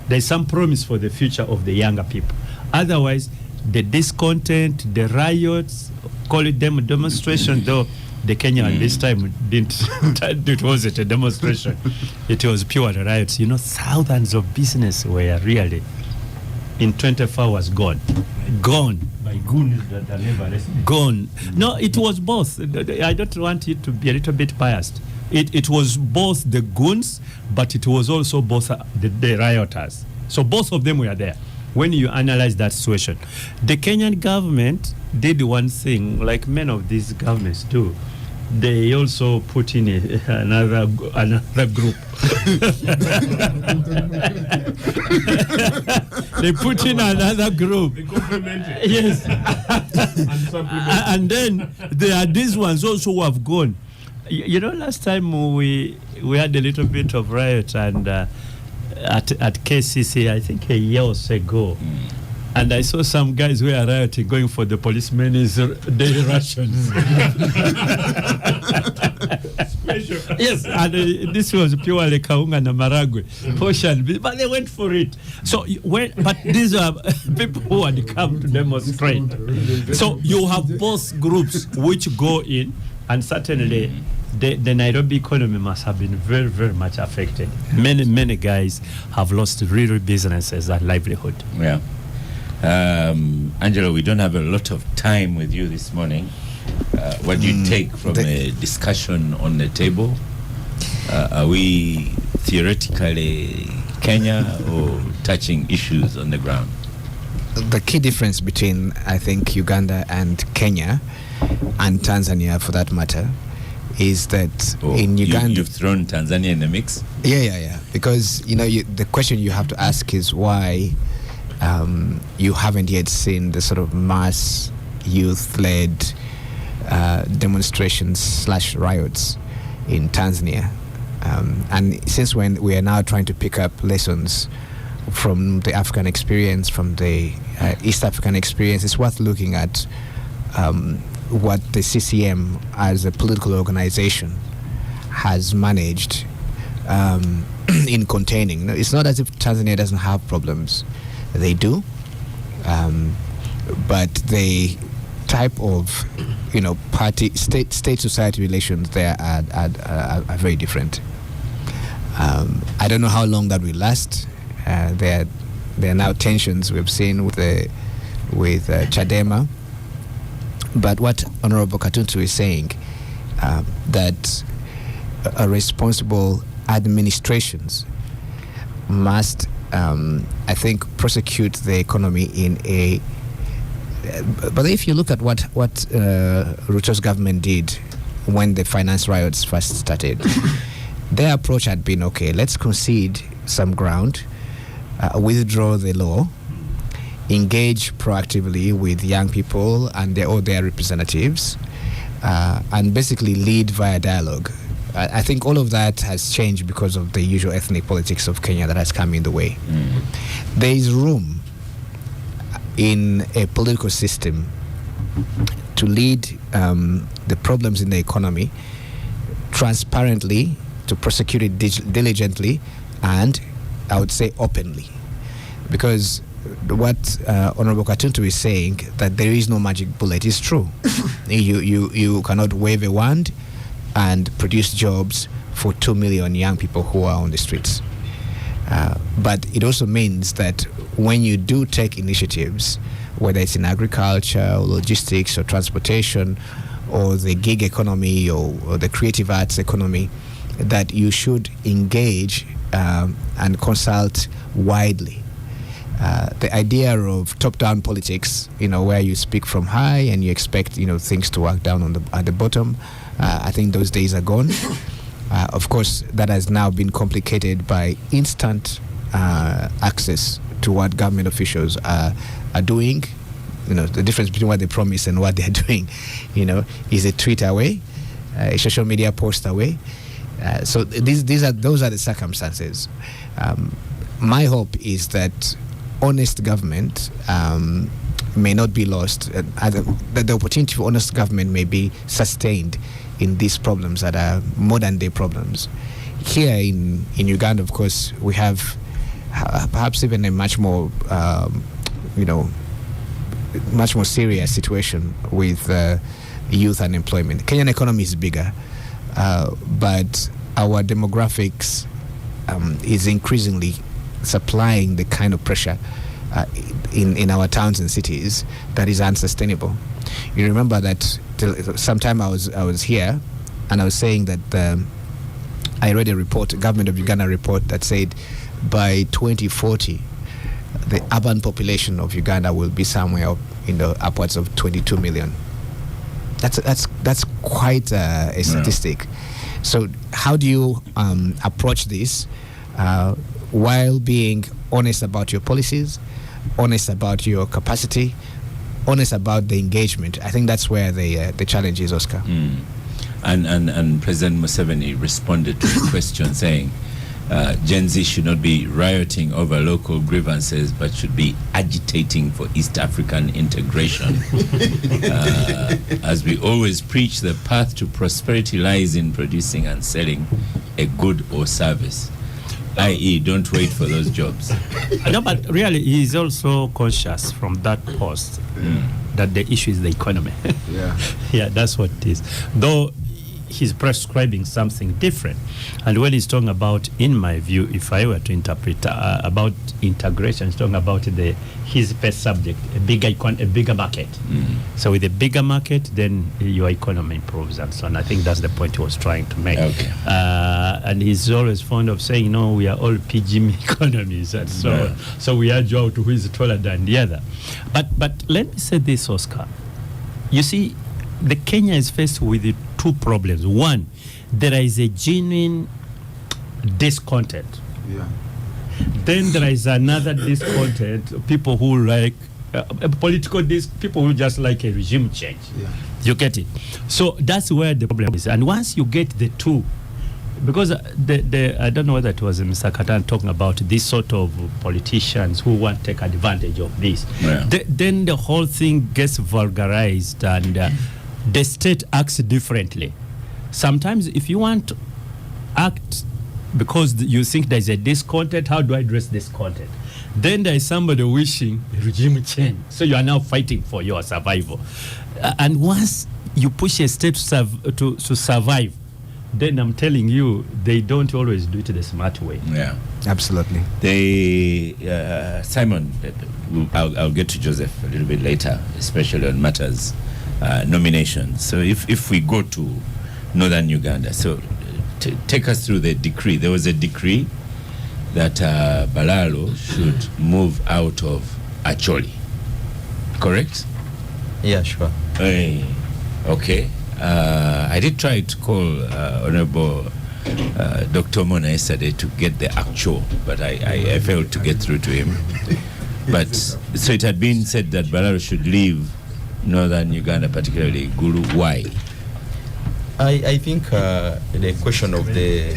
there's some promise for the future of the younger people. Otherwise, the discontent, the riots, call it demonstration, though the Kenyan this time didn't, it wasn't a demonstration. It was pure riots. You know, thousands of business were really in 24 hours gone. Gone. By goons that are never listening. Gone. No, it was both. I don't want you to be a little bit biased. It was both the goons, but it was also both the rioters. So both of them were there when you analyze that situation. The Kenyan government did one thing, like many of these governments do. They also put in another group. They put in another group. They complemented. Yes. And then there are these ones also who have gone. You know, last time we had a little bit of riot and at KCC, I think a year or so ago. And I saw some guys who are rioting going for the policemen's daily rations. Yes, and this was purely Kaunga and Maragwe portion, but they went for it. So, but these are people who had come to demonstrate. So you have both groups which go in, and certainly the Nairobi economy must have been very, very much affected. Many guys have lost real businesses and livelihood. Yeah. Angelo, we don't have a lot of time with you this morning. What do you take from a discussion on the table? Are we theoretically Kenya or touching issues on the ground? The key difference between, I think, Uganda and Kenya, and Tanzania for that matter, is that in Uganda... You've thrown Tanzania in the mix? Yeah. Because, you know, the question you have to ask is why you haven't yet seen the sort of mass youth-led demonstrations / riots in Tanzania. And since when we are now trying to pick up lessons from the African experience, from the East African experience, it's worth looking at what the CCM as a political organization has managed in containing. It's not as if Tanzania doesn't have problems. They do, but the type of, you know, state society relations there are very different. I don't know how long that will last. There are now tensions we've seen with Chadema, but what Honorable Katuntu is saying, that a responsible administrations must, I think, prosecute the economy in a. But if you look at what Ruto's government did when the finance riots first started, their approach had been, okay, let's concede some ground, withdraw the law, engage proactively with young people and their representatives, and basically lead via dialogue. I think all of that has changed because of the usual ethnic politics of Kenya that has come in the way. There is room in a political system to lead the problems in the economy transparently, to prosecute it diligently, and I would say openly. Because what Honorable Katuntu is saying, that there is no magic bullet, is true. You cannot wave a wand and produce jobs for 2 million young people who are on the streets. But it also means that when you do take initiatives, whether it's in agriculture or logistics or transportation or the gig economy or the creative arts economy, that you should engage and consult widely. The idea of top-down politics, you know, where you speak from high and you expect, you know, things to work down at the bottom, I think those days are gone. Of course, that has now been complicated by instant access to what government officials are doing. You know, the difference between what they promise and what they're doing, you know, is a tweet away, a social media post away. So those are the circumstances. My hope is that honest government may not be lost. The opportunity for honest government may be sustained in these problems that are modern day problems. Here in Uganda, of course, we have perhaps even a much more, much more serious situation with youth unemployment. Kenyan economy is bigger, but our demographics is increasingly supplying the kind of pressure in our towns and cities that is unsustainable. You remember that sometime I was here, and I was saying that I read a report, a government of Uganda report, that said by 2040 the urban population of Uganda will be somewhere up in the upwards of 22 million. That's quite a statistic. So how do you approach this while being honest about your policies, honest about your capacity, honest about the engagement? I think that's where the challenge is, Oscar. And President Museveni responded to the question saying Gen Z should not be rioting over local grievances, but should be agitating for East African integration. As we always preach, the path to prosperity lies in producing and selling a good or service, i.e. don't wait for those jobs. No, but really he is also conscious from that post that the issue is the economy. Yeah, that's what it is. Though he's prescribing something different. And when he's talking about, in my view, if I were to interpret about integration, he's talking about his first subject, a bigger market. So with a bigger market, then your economy improves and so on. I think that's the point he was trying to make. Okay. And he's always fond of saying, no, we are all PG economies and so on. So we are out who is taller than the other. But let me say this, Oscar. You see, the Kenya is faced with two problems. One, there is a genuine discontent. Then there is another discontent, people who like people who just like a regime change. You get it? So that's where the problem is. And once you get the two, because I don't know whether it was Mr. Katan talking about this sort of politicians who want to take advantage of this. Then the whole thing gets vulgarized and the state acts differently. Sometimes if you want to act because you think there's a discontent, how do I address discontent? Then there is somebody wishing regime change. So you are now fighting for your survival. And once you push a state to survive, then I'm telling you, they don't always do it the smart way. Yeah, absolutely. Simon, I'll get to Joseph a little bit later, especially on matters nominations. So if we go to northern Uganda, so take us through the decree. There was a decree that Balaalo should move out of Acholi, correct? Yeah, sure. Okay. I did try to call Honorable Dr. Mona yesterday to get the actual, but I failed to get through to him. But so it had been said that Balaalo should leave northern Uganda, particularly Gulu. Why? I think the question of the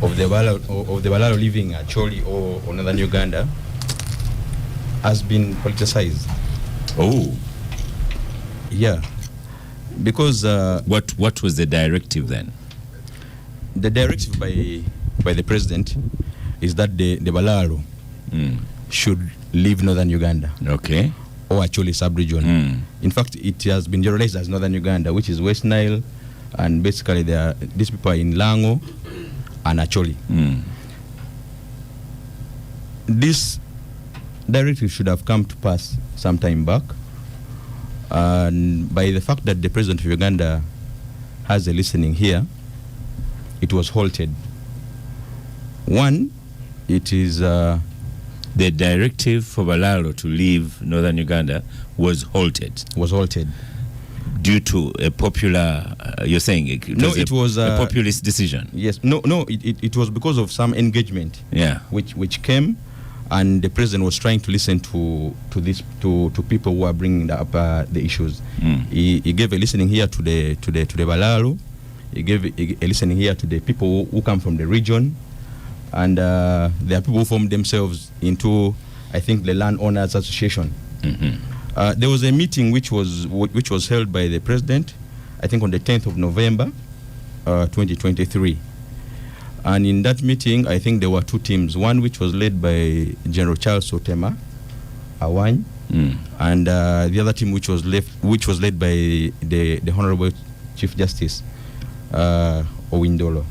Balaalo leaving Acholi or northern Uganda has been politicized. Oh, yeah. Because what was the directive then? The directive by the president is that the Balaalo should leave northern Uganda. Okay. Or Acholi sub-region. In fact, it has been generalized as northern Uganda, which is West Nile, and basically these people are in Lango and Acholi. This directive should have come to pass some time back. And by the fact that the president of Uganda has a listening here, it was halted. One, it is the directive for Balaalo to leave northern Uganda was halted. Due to a popular, you're saying it was a populist decision. Yes. No. It was because of some engagement. Yeah. Which came, and the president was trying to listen to people who are bringing up the issues. He gave a listening here to the Balaalo. He gave a listening here to the people who come from the region, and there are people who formed themselves into, I think, the Landowners Association. There was a meeting which was held by the president, I think on the 10th of November, 2023. And in that meeting, I think there were two teams. One which was led by General Charles Otema Awany, and the other team which was led by the Honorable Chief Justice Owindolo.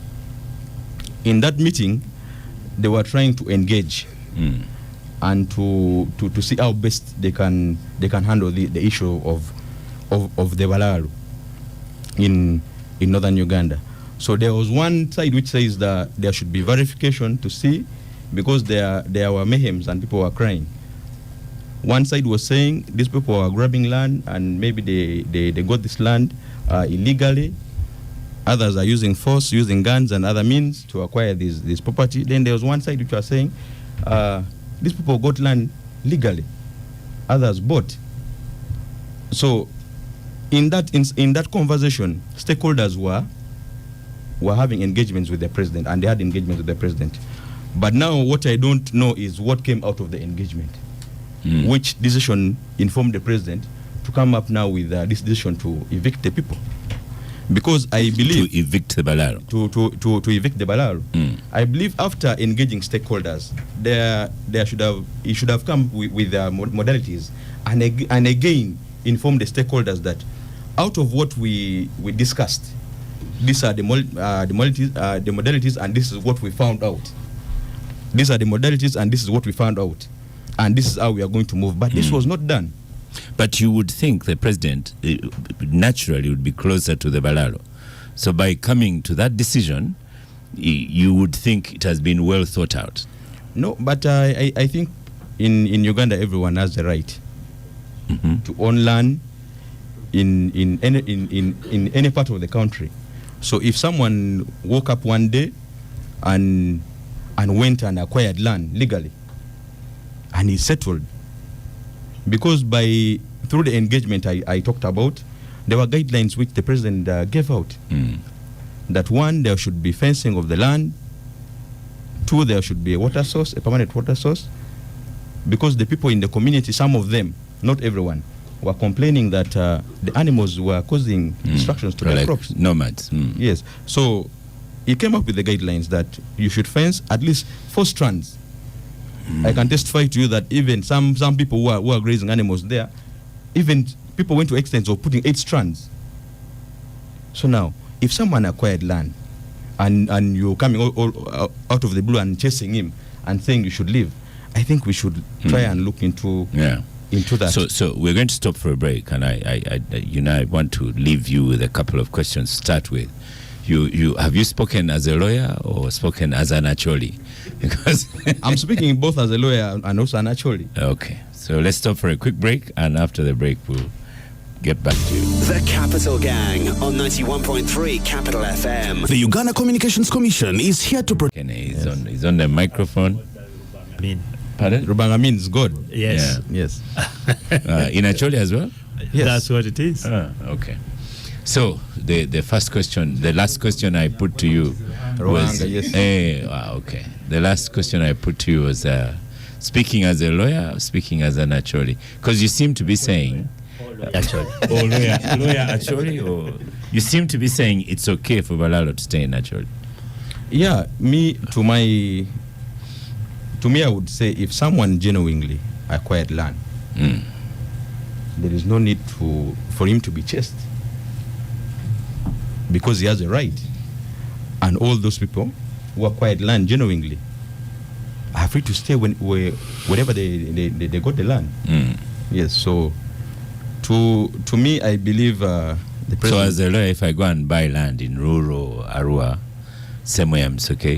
In that meeting, they were trying to engage and to see how best they can handle the issue of the Balaalo in northern Uganda. So there was one side which says that there should be verification to see, because there were mayhems and people were crying. One side was saying these people are grabbing land and maybe they got this land illegally. Others are using force, using guns and other means to acquire this property. Then there was one side which was saying these people got land legally. Others bought. So in that conversation, stakeholders were having engagements with the president, and they had engagements with the president. But now what I don't know is what came out of the engagement. Which decision informed the president to come up now with this decision to evict the people? Because I believe to evict the Balaalo. To evict the Balaalo. I believe after engaging stakeholders, he should have come with modalities and again inform the stakeholders that out of what we discussed, these are the modalities, and this is what we found out. These are the modalities, and this is what we found out, and this is how we are going to move. But this was not done. But you would think the president naturally would be closer to the Balaalo. So by coming to that decision, you would think it has been well thought out. No, but I think in Uganda everyone has the right to own land in any part of the country. So if someone woke up one day and went and acquired land legally, and he settled, because through the engagement I talked about, there were guidelines which the president gave out. That one, there should be fencing of the land. Two, there should be a water source, a permanent water source, because the people in the community, some of them, not everyone, were complaining that the animals were causing destructions to their crops. Nomads. Yes. So he came up with the guidelines that you should fence at least 4 strands. I can testify to you that even some people who are grazing animals there, even people went to extent of putting 8 strands. So now, if someone acquired land and you're coming all out of the blue and chasing him and saying you should leave, I think we should try and look into that. So we're going to stop for a break, and I want to leave you with a couple of questions to start with. You have you spoken as a lawyer or spoken as an Acholi? Because I'm speaking both as a lawyer and also an Acholi. Okay, so let's stop for a quick break, and after the break we'll get back to you. The Capital Gang on 91.3 Capital FM. The Uganda Communications Commission is here to protect. He's on the microphone. Pardon? Rubanga means God. Yes. Yeah. Yes. In Acholi as well? Yes. That's what it is. Okay. So the first question, the last question I put to you was okay. The last question I put to you was speaking as a lawyer, or speaking as an Acholi, because you seem to be saying Acholi. or lawyer Acholi, or you seem to be saying it's okay for Balaalo to stay in Acholi. Yeah, to me, I would say if someone genuinely acquired land, there is no need for him to be chased, because he has a right. And all those people who acquired land genuinely are free to stay wherever they got the land. Yes, so to me, I believe the president... So as a lawyer, if I go and buy land in rural Arua, Semoyams, okay,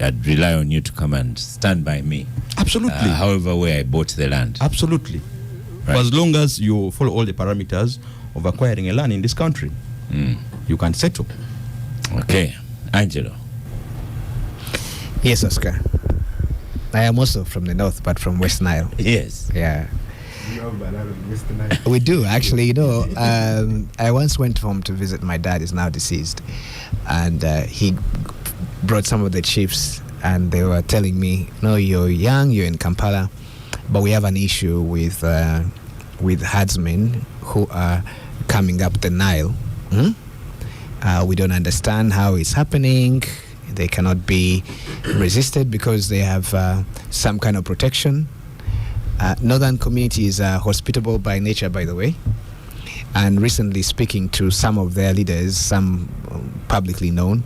I'd rely on you to come and stand by me. Absolutely. However way I bought the land. Absolutely. Right. For as long as you follow all the parameters of acquiring a land in this country, you can settle. Okay. Angelo. Yes, Oscar. I am also from the north, but from West Nile. Yes. Yeah. We do, actually. You know, I once went home to visit my dad, is now deceased, and he brought some of the chiefs, and they were telling me, no, you're young, you're in Kampala, but we have an issue with herdsmen who are coming up the Nile. We don't understand how it's happening. they cannot be resisted because they have some kind of protection. Northern communities are hospitable by nature, by the way. And recently, speaking to some of their leaders, some publicly known,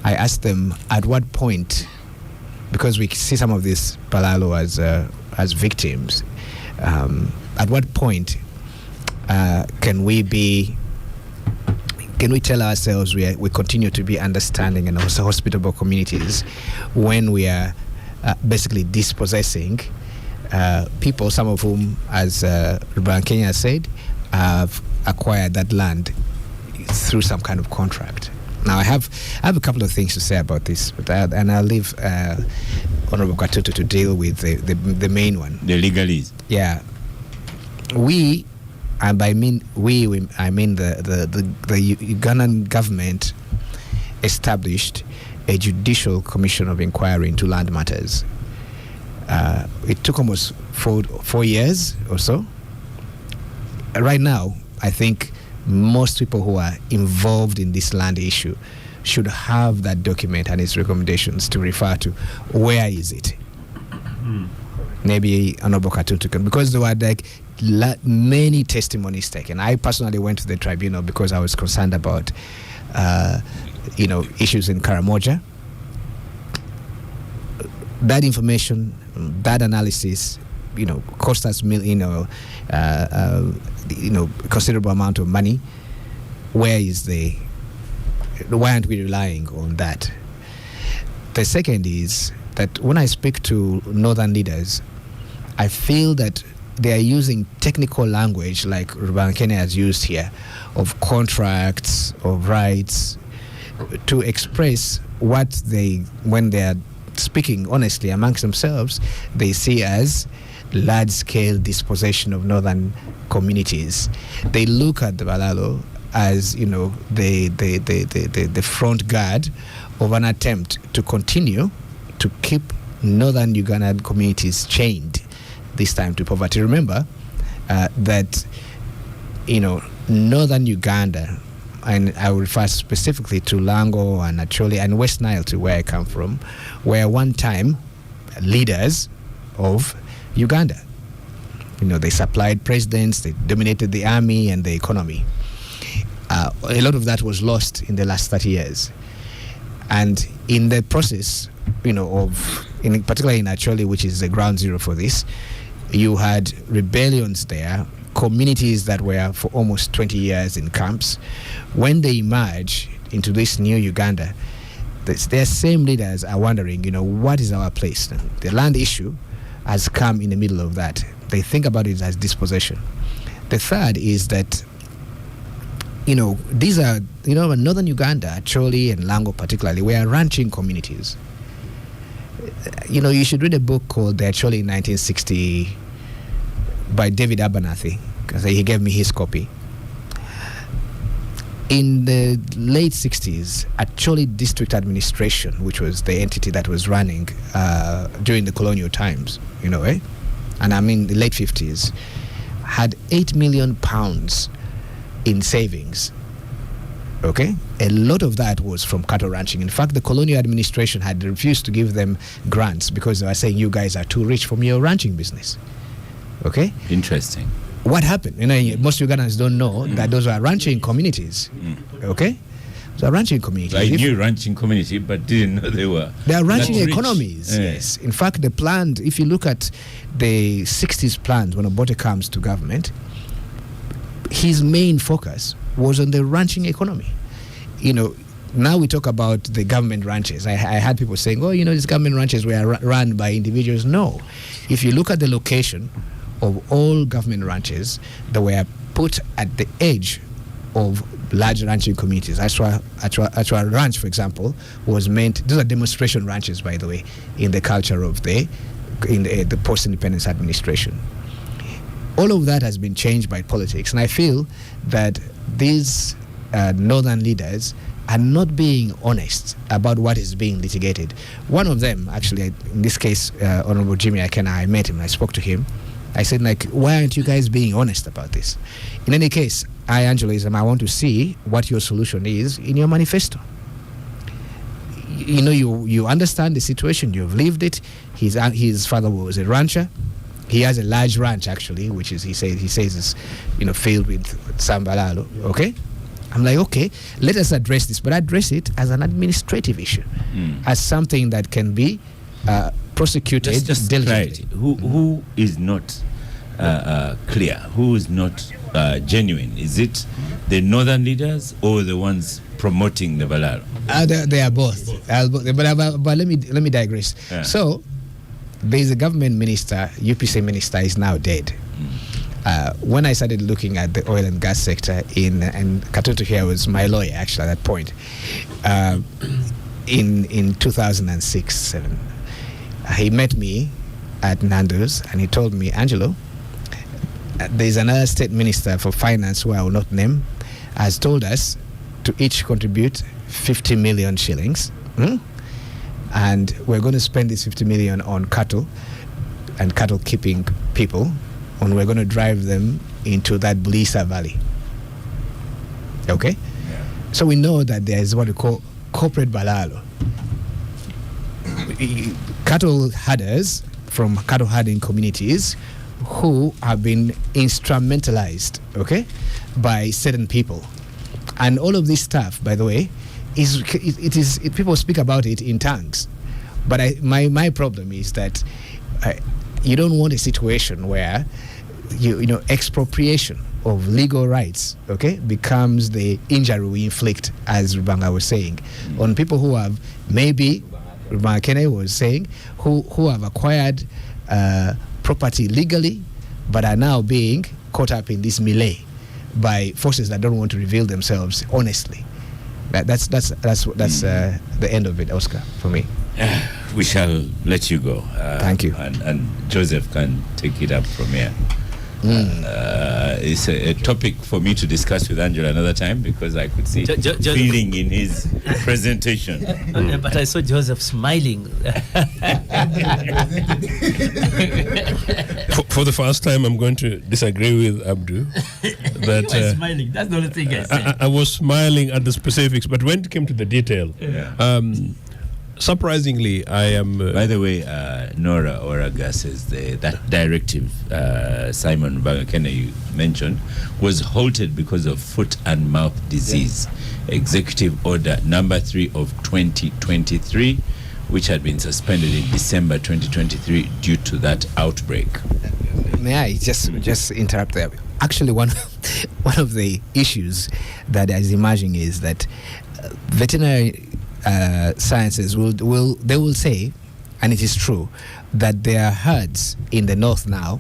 I asked them at what point, because we see some of these Balaalo as victims, at what point can we tell ourselves we continue to be understanding and also hospitable communities when we are basically dispossessing people, some of whom, as Ruban Kenya said, have acquired that land through some kind of contract. Now, I have a couple of things to say about this, but and I'll leave Honorable Katutu to deal with the main one. The legalese. Yeah, we, and by we I mean the Ugandan government established a judicial commission of inquiry into land matters. It took almost 4 years or so. Right now, I think most people who are involved in this land issue should have that document and its recommendations to refer to. Where is it? Maybe Honorable Katutu can, because there were like many testimonies taken. I personally went to the tribunal because I was concerned about issues in Karamoja. That information, that analysis, cost us considerable amount of money. Why aren't we relying on that? The second is that when I speak to northern leaders, I feel that they are using technical language like Ruban Kenya has used here, of contracts, of rights, to express what when they are speaking honestly amongst themselves, they see as large-scale dispossession of northern communities. They look at the Balaalo as the front guard of an attempt to continue to keep northern Ugandan communities chained, this time to poverty. Remember that northern Uganda, and I will refer specifically to Lango and Acholi and West Nile, to where I come from, were one time leaders of Uganda. They supplied presidents, they dominated the army and the economy. A lot of that was lost in the last 30 years. And in the process, particularly in Acholi, which is the ground zero for this, you had rebellions there, communities that were for almost 20 years in camps. When they emerge into this new Uganda, their same leaders are wondering, what is our place? The land issue has come in the middle of that. They think about it as dispossession. The third is that, these are, northern Uganda, Acholi and Lango particularly, were ranching communities. You should read a book called The Acholi in 1960 by David Abernathy, because he gave me his copy. In the late 60s, Acholi District Administration, which was the entity that was running during the colonial times, and I mean the late 50s, had £8 million in savings. Okay? A lot of that was from cattle ranching. In fact, the colonial administration had refused to give them grants because they were saying, you guys are too rich from your ranching business. Okay? Interesting. What happened? Most Ugandans don't know that those are ranching communities. Okay? Those are ranching communities. I knew ranching community, but didn't know they were. They are ranching economies, yes. In fact, the plan, if you look at the 60s plans when Obote comes to government, his main focus was on the ranching economy. Now we talk about the government ranches. I had people saying, these government ranches were run by individuals. No. If you look at the location of all government ranches that were put at the edge of large ranching communities. Achwa Ranch, for example, was meant, those are demonstration ranches, by the way, in the culture of the post-independence administration. All of that has been changed by politics, and I feel that these northern leaders are not being honest about what is being litigated. One of them, actually, in this case, Honorable Jimmy Akena, I met him, I spoke to him. I said, why aren't you guys being honest about this? In any case, I want to see what your solution is in your manifesto. you understand the situation. You've lived it. His father was a rancher. He has a large ranch actually, which is he says is filled with some Balaalo. Okay, I'm like, okay, let us address this, but address it as an administrative issue, as something that can be prosecuted diligently. Right. Who is not clear? Who is not genuine? Is it the northern leaders or the ones promoting the Balaalo? They are both. But let me digress. Yeah. So there is a government minister, UPC minister, is now dead. When I started looking at the oil and gas sector and Katoto here was my lawyer actually at that point, in 2006-7, he met me at Nando's and he told me, Angelo, there's another state minister for finance who I will not name, has told us to each contribute 50 million shillings. And we're going to spend this 50 million on cattle and cattle keeping people, and we're going to drive them into that Blisa Valley. Okay? Yeah. So we know that there is what we call corporate Balaalo. Cattle herders from cattle herding communities who have been instrumentalized, okay, by certain people. And all of this stuff, by the way, people speak about it in tongues, but my problem is that you don't want a situation where expropriation of legal rights, okay, becomes the injury we inflict, as Rubanga was saying, on people who have maybe, Rubanga Kene was saying, who have acquired property legally, but are now being caught up in this melee by forces that don't want to reveal themselves honestly. That's the end of it, Oscar, for me. We shall let you go. Thank you. And Joseph can take it up from here. It's a topic for me to discuss with Angela another time, because I could see feeling in his presentation. But I saw Joseph smiling. For the first time, I'm going to disagree with Abdu. That smiling. That's the only thing I said. I was smiling at the specifics, but when it came to the detail, surprisingly, I am. By the way, Nora Oraga says that directive Simon Bagakene you mentioned was halted because of foot and mouth disease. Executive Order number 3 of 2023, which had been suspended in December 2023 due to that outbreak. May I just interrupt there? Actually, one of the issues that is emerging is that veterinary sciences will say, and it is true, that there are herds in the north now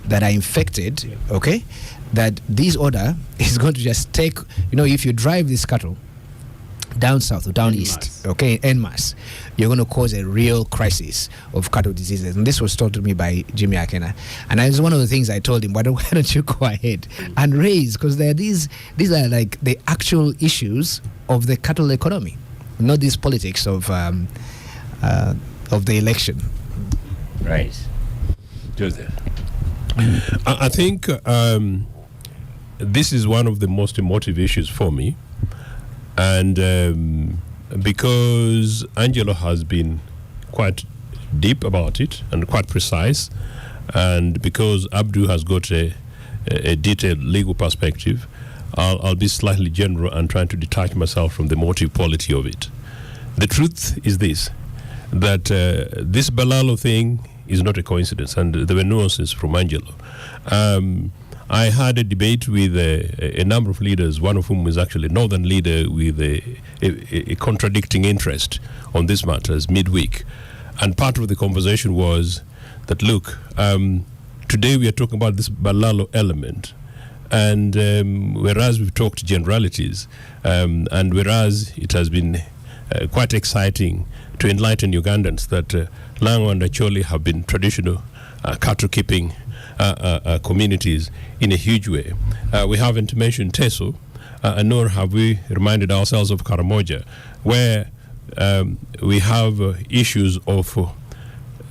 that are infected, okay, that this order is going to just take, if you drive this cattle down south or down east, okay, en masse, you're going to cause a real crisis of cattle diseases. And this was told to me by Jimmy Akena. And it was one of the things I told him, why don't you go ahead and raise, because these are like the actual issues of the cattle economy, not these politics of the election. Right. Joseph. I think this is one of the most emotive issues for me, and because Angelo has been quite deep about it and quite precise, and because Abdu has got a detailed legal perspective, I'll be slightly general and trying to detach myself from the motive quality of it. The truth is this, that this Balaalo thing is not a coincidence, and there were nuances from Angelo. I had a debate with a number of leaders, one of whom is actually a northern leader with a contradicting interest on this matters midweek. And part of the conversation was that, look, today we are talking about this Balaalo element, and whereas we've talked generalities, and whereas it has been quite exciting to enlighten Ugandans that Lango and Acholi have been traditional cattle keeping communities in a huge way. We haven't mentioned Teso, nor have we reminded ourselves of Karamoja, where we have issues of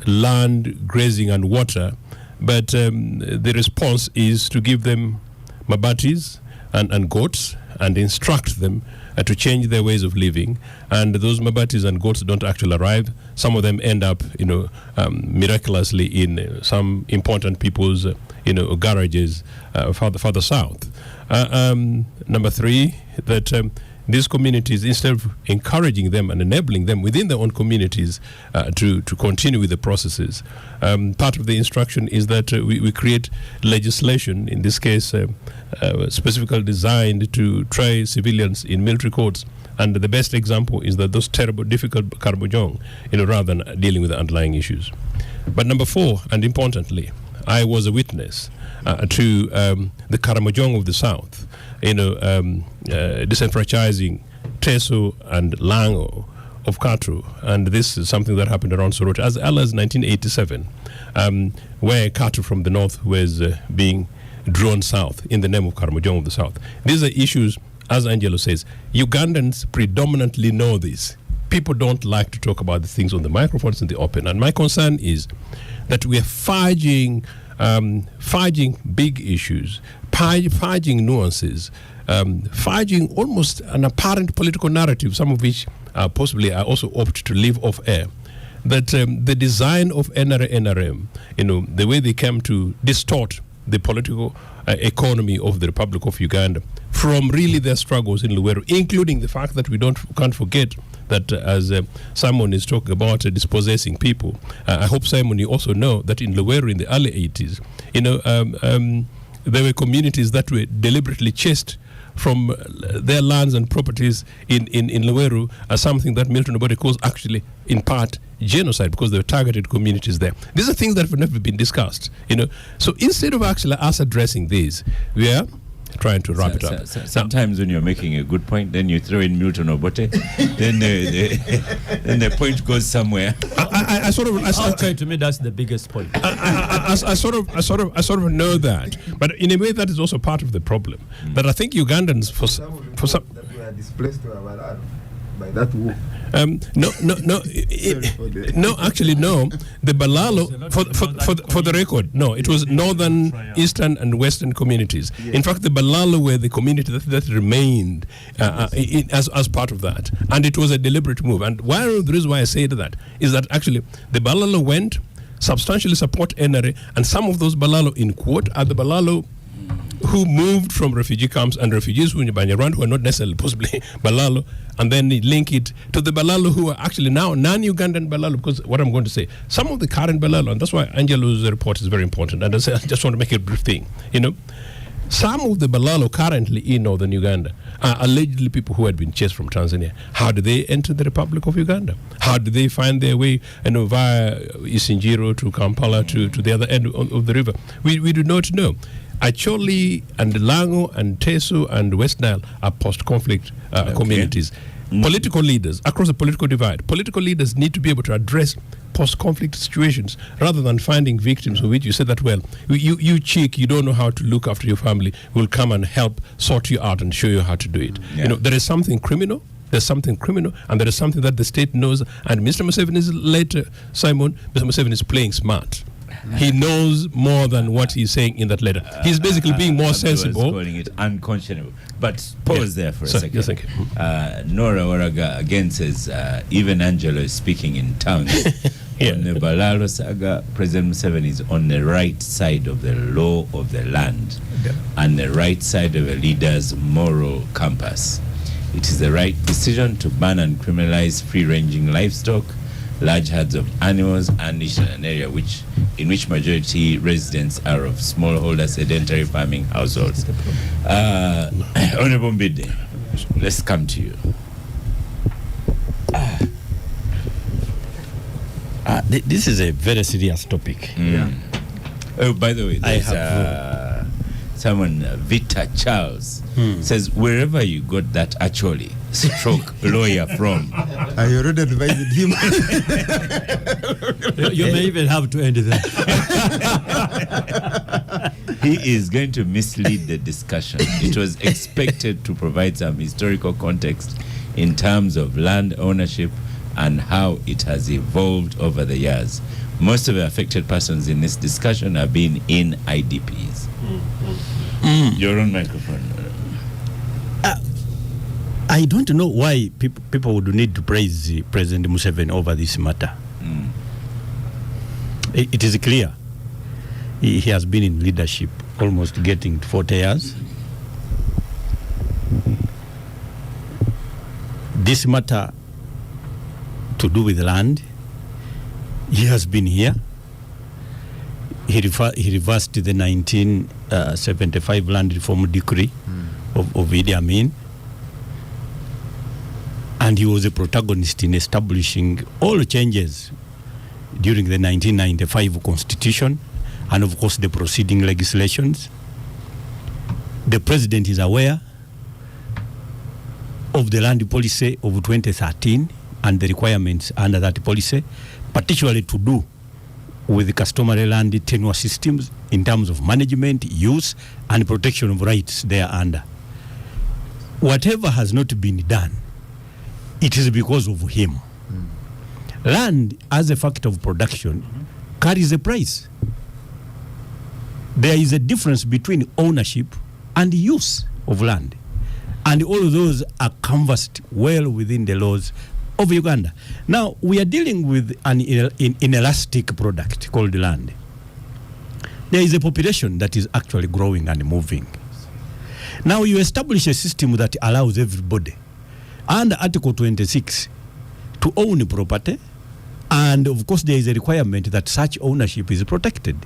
land, grazing and water, but the response is to give them mabatis and goats and instruct them to change their ways of living, and those mabatis and goats don't actually arrive. Some of them end up, miraculously in some important people's, garages further south. Number three, that these communities, instead of encouraging them and enabling them within their own communities to continue with the processes, part of the instruction is that we create legislation, in this case specifically designed to try civilians in military courts. And the best example is that those terrible, difficult Karamojong, rather than dealing with the underlying issues. But number four, and importantly, I was a witness to the Karamojong of the South, disenfranchising Teso and Lango of Katru. And this is something that happened around Soroti as early as 1987, where Katru from the north was being drawn south in the name of Karamojong of the South. These are issues, as Angelo says, Ugandans predominantly know this. People don't like to talk about the things on the microphones in the open. And my concern is that we are fudging big issues, fudging nuances, fudging almost an apparent political narrative, some of which possibly I also opt to leave off air. That the design of NRM, the way they came to distort the political economy of the Republic of Uganda from really their struggles in Luweero, including the fact that we can't forget that as Simon is talking about dispossessing people, I hope, Simon, you also know that in Luweero in the early 80s, there were communities that were deliberately chased from their lands and properties in Luweero as something that Milton Obote calls actually, in part, genocide, because there were targeted communities there. These are things that have never been discussed, So instead of actually us addressing these, we are trying to wrap it up. Sometimes when you're making a good point, then you throw in Milton Obote, then the point goes somewhere. To me, that's the biggest point. I sort of know that, but in a way that is also part of the problem. That I think Ugandans for some that we are displaced to our by that war. No. Actually, no. The Balaalo, for the record, no. It was northern, eastern, and western communities. Yes. In fact, the Balaalo were the community that remained as part of that, and it was a deliberate move. And the reason why I say that is that actually the Balaalo went substantially support NRA, and some of those Balaalo, in quote, are the Balaalo who moved from refugee camps and refugees who who are not necessarily possibly Balaalo, and then link it to the Balaalo who are actually now non-Ugandan Balaalo, because what I'm going to say, some of the current Balaalo, and that's why Angelo's report is very important, and I just want to make it a brief thing, some of the Balaalo currently in northern Uganda are allegedly people who had been chased from Tanzania. How did they enter the Republic of Uganda? How did they find their way via Isinjiro to Kampala to the other end of the river? We do not know. Acholi and Lango and Teso and West Nile are post-conflict communities. Political leaders, across the political divide, political leaders need to be able to address post-conflict situations rather than finding victims of which you said that, well, you cheek, you don't know how to look after your family, we'll come and help sort you out and show you how to do it. There is something criminal. There's something criminal, and there is something that the state knows. And Mr. Museveni is later, Simon, Mr. Museveni is playing smart. He knows more than what he's saying in that letter. He's basically being more sensible. Calling it unconscionable. But pause there for a second. Yes, thank you. Nora Waraga again says, even Angelo is speaking in tongues. On the Balaalo saga, President Museveni is on the right side of the law of the land and the right side of a leader's moral compass. It is the right decision to ban and criminalize free-ranging livestock, large herds of animals, and in an area in which majority residents are of smallholder sedentary farming households. Honorable Mbidde, let's come to you. This is a very serious topic. Oh, by the way, there's someone, Vita Charles, says wherever you got that actually stroke lawyer from. I already advised him. You may even have to end that. He is going to mislead the discussion. It was expected to provide some historical context in terms of land ownership and how it has evolved over the years. Most of the affected persons in this discussion have been in IDPs. Your own microphone. I don't know why people would need to praise President Museveni over this matter. It is clear he has been in leadership almost getting 40 years. This matter to do with land, he has been here. He reversed the 1975 land reform decree of Idi Amin. And he was a protagonist in establishing all changes during the 1995 constitution and of course the preceding legislations. The president is aware of the land policy of 2013 and the requirements under that policy, particularly to do with the customary land tenure systems in terms of management, use, and protection of rights thereunder. Whatever has not been done, it is because of him. Land, as a factor of production, carries a price. There is a difference between ownership and use of land. And all of those are canvassed well within the laws of Uganda. Now, we are dealing with an inelastic product called land. There is a population that is actually growing and moving. Now, you establish a system that allows everybody under Article 26 to own property, and of course there is a requirement that such ownership is protected.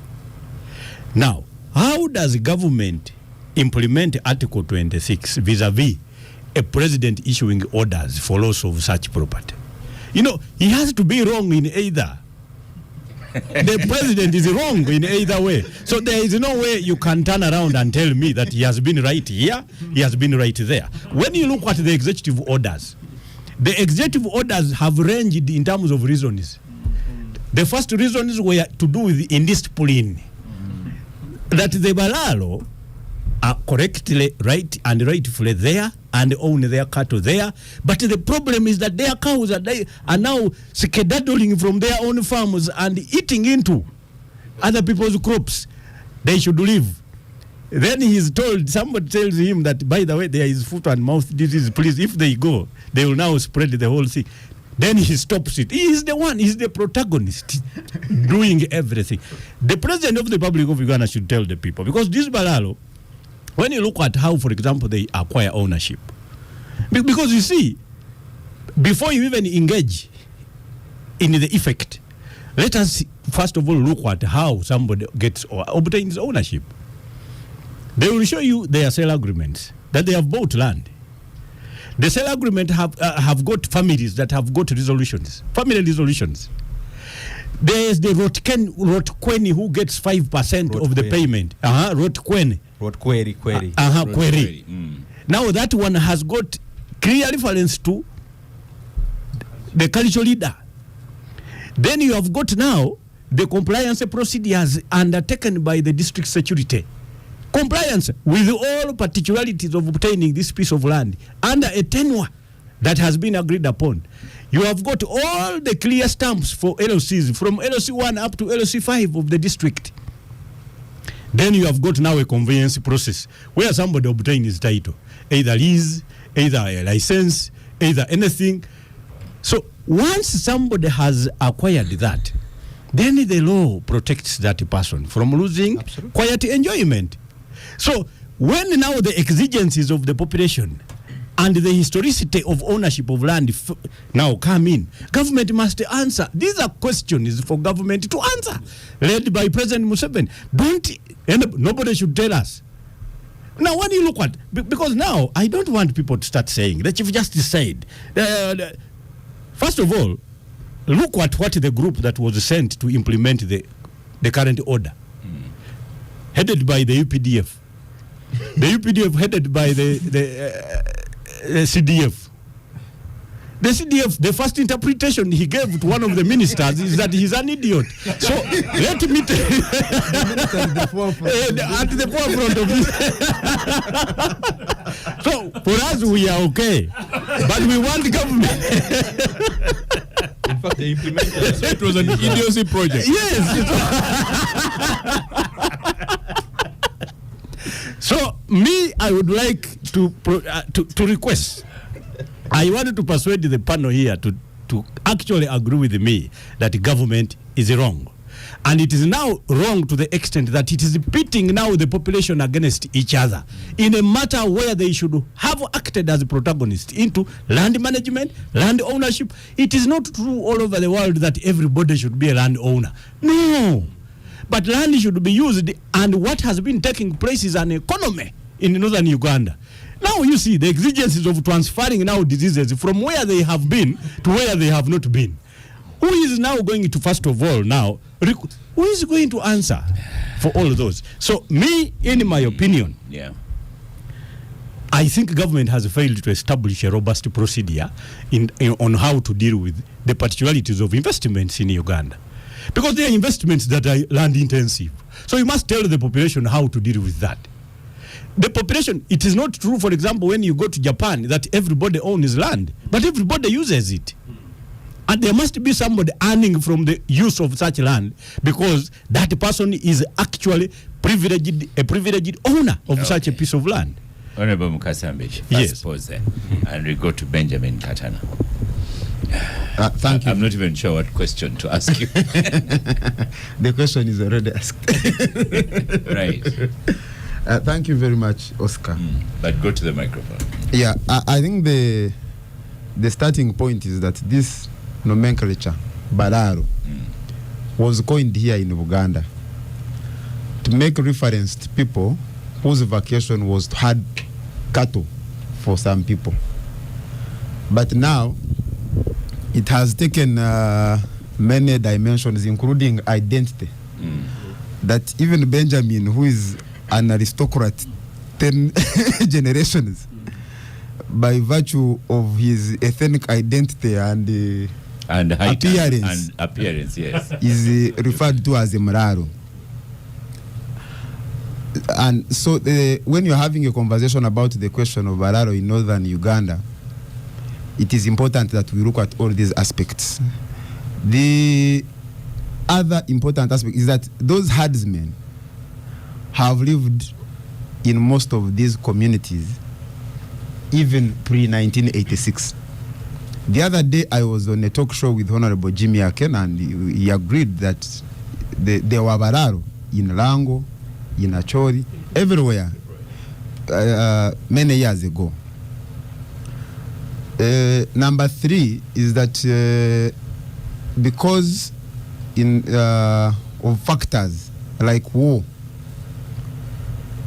Now, how does government implement Article 26 vis-a-vis a president issuing orders for loss of such property? You know, he has to be wrong in either. The president is wrong in either way. So there is no way you can turn around and tell me that he has been right here, he has been right there. When you look at the executive orders have ranged in terms of reasons. The first reasons were to do with indiscipline. That the Balaalo are correctly right and rightfully there and own their cattle there, but the problem is that their cows are now skedaddling from their own farms and eating into other people's crops. They should leave. Then he is told, somebody tells him that, by the way, there is foot and mouth disease, please, if they go, they will now spread the whole thing. Then he stops it. He is the one, he is the protagonist doing everything. The president of the Republic of Uganda should tell the people, because this Balaalo, when you look at how, for example, they acquire ownership, because you see, before you even engage in the effect, let us first of all look at how somebody gets or obtains ownership. They will show you their sale agreements, that they have bought land. The sale agreement have got families that have got resolutions, family resolutions. There is the Rotqueni who gets 5% of the payment. Rotqueni. Query. Now that one has got clear reference to the cultural leader. Then you have got now the compliance procedures undertaken by the district security. Compliance with all particularities of obtaining this piece of land under a tenure that has been agreed upon. You have got all the clear stamps for LOCs from LOC 1 up to LOC 5 of the district. Then you have got now a conveyance process where somebody obtains his title, either lease, either a license, either anything. So once somebody has acquired that, then the law protects that person from losing quiet enjoyment. So when now the exigencies of the population and the historicity of ownership of land now come in, government must answer. These are questions for government to answer, led by President Museveni. Nobody should tell us. Now when you look at, because now I don't want people to start saying, the Chief Justice said, first of all, look at what the group that was sent to implement the current order, headed by the UPDF. The UPDF headed by the CDF. The CDF, the first interpretation he gave to one of the ministers is that he's an idiot. So let me tell you, at the forefront of this. So for us, we are okay, but we want the government. In fact, they implemented it. So it was an idiocy project. Yes. So me, I would like to request I wanted to persuade the panel here to actually agree with me that the government is wrong. And it is now wrong to the extent that it is pitting now the population against each other in a matter where they should have acted as protagonists into land management, land ownership. It is not true all over the world that everybody should be a land owner. No. But land should be used, and what has been taking place is an economy in northern Uganda. Now you see the exigencies of transferring now diseases from where they have been to where they have not been. Who is now going to, first of all, now, who is going to answer for all of those? So me, in my opinion, I think government has failed to establish a robust procedure on how to deal with the particularities of investments in Uganda. Because they are investments that are land intensive. So you must tell the population how to deal with that. The population, it is not true, for example, when you go to Japan, that everybody owns land, but everybody uses it. And there must be somebody earning from the use of such land, because that person is actually a privileged owner of such a piece of land. Honorable Mukasa Mbidde, yes. Pause there, and we go to Benjamin Katana. Thank you. I'm not even sure what question to ask you. The question is already asked. Right. Thank you very much, Oscar. But go to the microphone. Yeah, I think the starting point is that this nomenclature, Balaalo, was coined here in Uganda to make reference to people whose vacation was to herd cattle for some people. But now, it has taken many dimensions, including identity. That even Benjamin, who is an aristocrat 10 generations, by virtue of his ethnic identity and appearance, yes, is referred to as a Mraro. And so when you're having a conversation about the question of Balaalo in northern Uganda, it is important that we look at all these aspects. The other important aspect is that those herdsmen have lived in most of these communities even pre-1986. The other day I was on a talk show with Honorable Jimmy Aken, and he agreed that there were Balaalo in Lango, in Acholi, everywhere, many years ago. Number three is that because of factors like war,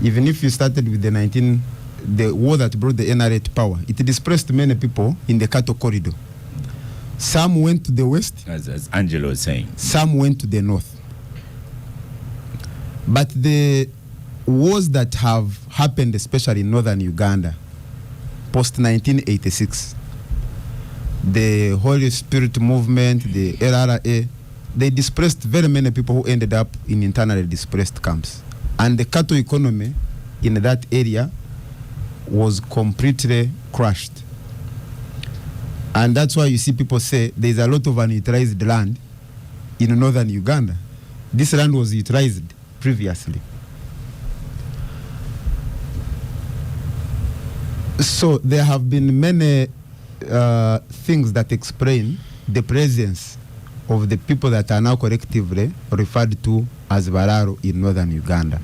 even if you started with the war that brought the NRA to power, it displaced many people in the cattle corridor. Some went to the west, as Angelo was saying. Some went to the north. But the wars that have happened, especially in northern Uganda, post-1986, the Holy Spirit movement, the LRA, they displaced very many people who ended up in internally displaced camps. And the cattle economy in that area was completely crushed. And that's why you see people say there's a lot of unutilized land in northern Uganda. This land was utilized previously. So there have been many things that explain the presence of the people that are now collectively referred to as Balaalo in northern Uganda.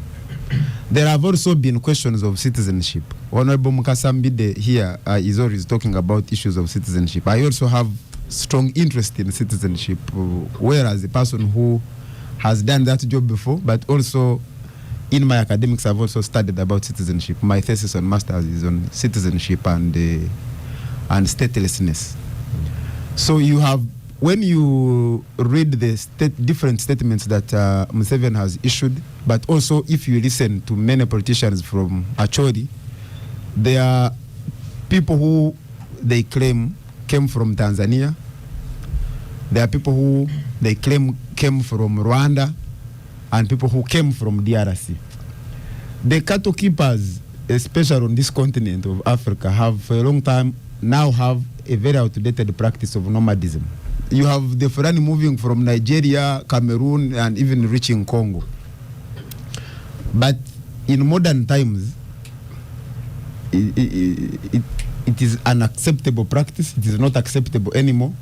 There have also been questions of citizenship. Honorable Mukasa Mbidde here is always talking about issues of citizenship. I also have strong interest in citizenship, whereas a person who has done that job before, but also in my academics I've also studied about citizenship. My thesis on master's is on citizenship and statelessness. So you have, when you read the different statements that Museveni has issued, but also if you listen to many politicians from Acholi, there are people who they claim came from Tanzania. There are people who they claim came from Rwanda, and people who came from DRC. The cattle keepers, especially on this continent of Africa, have for a long time now have a very outdated practice of nomadism. You have the Fulani moving from Nigeria, Cameroon, and even reaching Congo. But in modern times, it it is unacceptable practice. It is not acceptable anymore.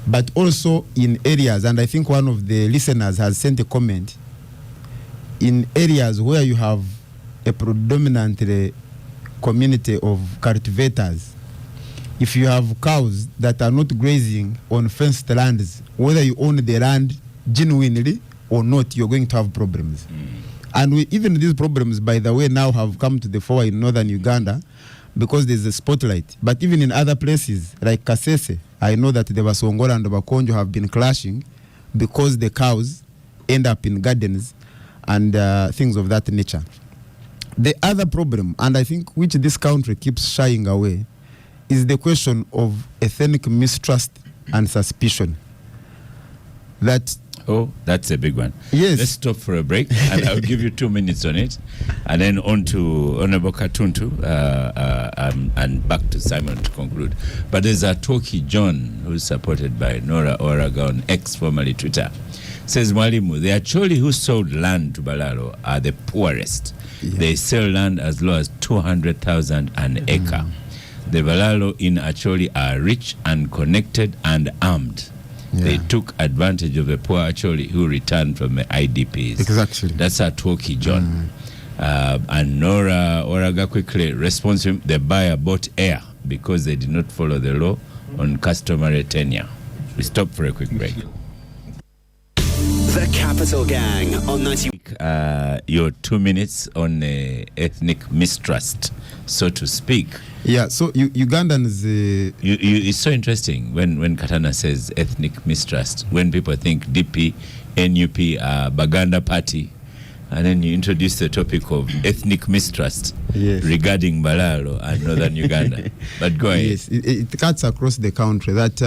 But also in areas, and I think one of the listeners has sent a comment, in areas where you have a predominant community of cultivators, if you have cows that are not grazing on fenced lands, whether you own the land genuinely or not, you're going to have problems. And even these problems, by the way, now have come to the fore in northern Uganda because there's a spotlight. But even in other places, like Kasese, I know that the Basongola and the Bakonjo have been clashing because the cows end up in gardens and things of that nature. The other problem, and I think which this country keeps shying away, is the question of ethnic mistrust and suspicion. That's a big one. Yes. Let's stop for a break, and I'll give you 2 minutes on it, and then on to Honorable Katuntu, and back to Simon to conclude. But there's a Toki John, who's supported by Nora Oraga on X, formerly Twitter, says, Mwalimu, the Acholi who sold land to Balaalo are the poorest. Yeah. They sell land as low as 200,000 an acre. The Balaalo in Acholi are rich and connected and armed. Yeah. They took advantage of the poor Acholi who returned from the IDPs. Exactly. That's a Toki John. And Nora Oraga quickly responds to him, the buyer bought air because they did not follow the law on customary tenure. We stop for a quick break. The Capital Gang on 90. Your 2 minutes on ethnic mistrust, so to speak. Yeah, so Ugandans... it's so interesting when Katana says ethnic mistrust, when people think DP, NUP, Baganda Party, and then you introduce the topic of ethnic mistrust regarding Balaalo and northern Uganda. But go ahead. Yes, it cuts across the country that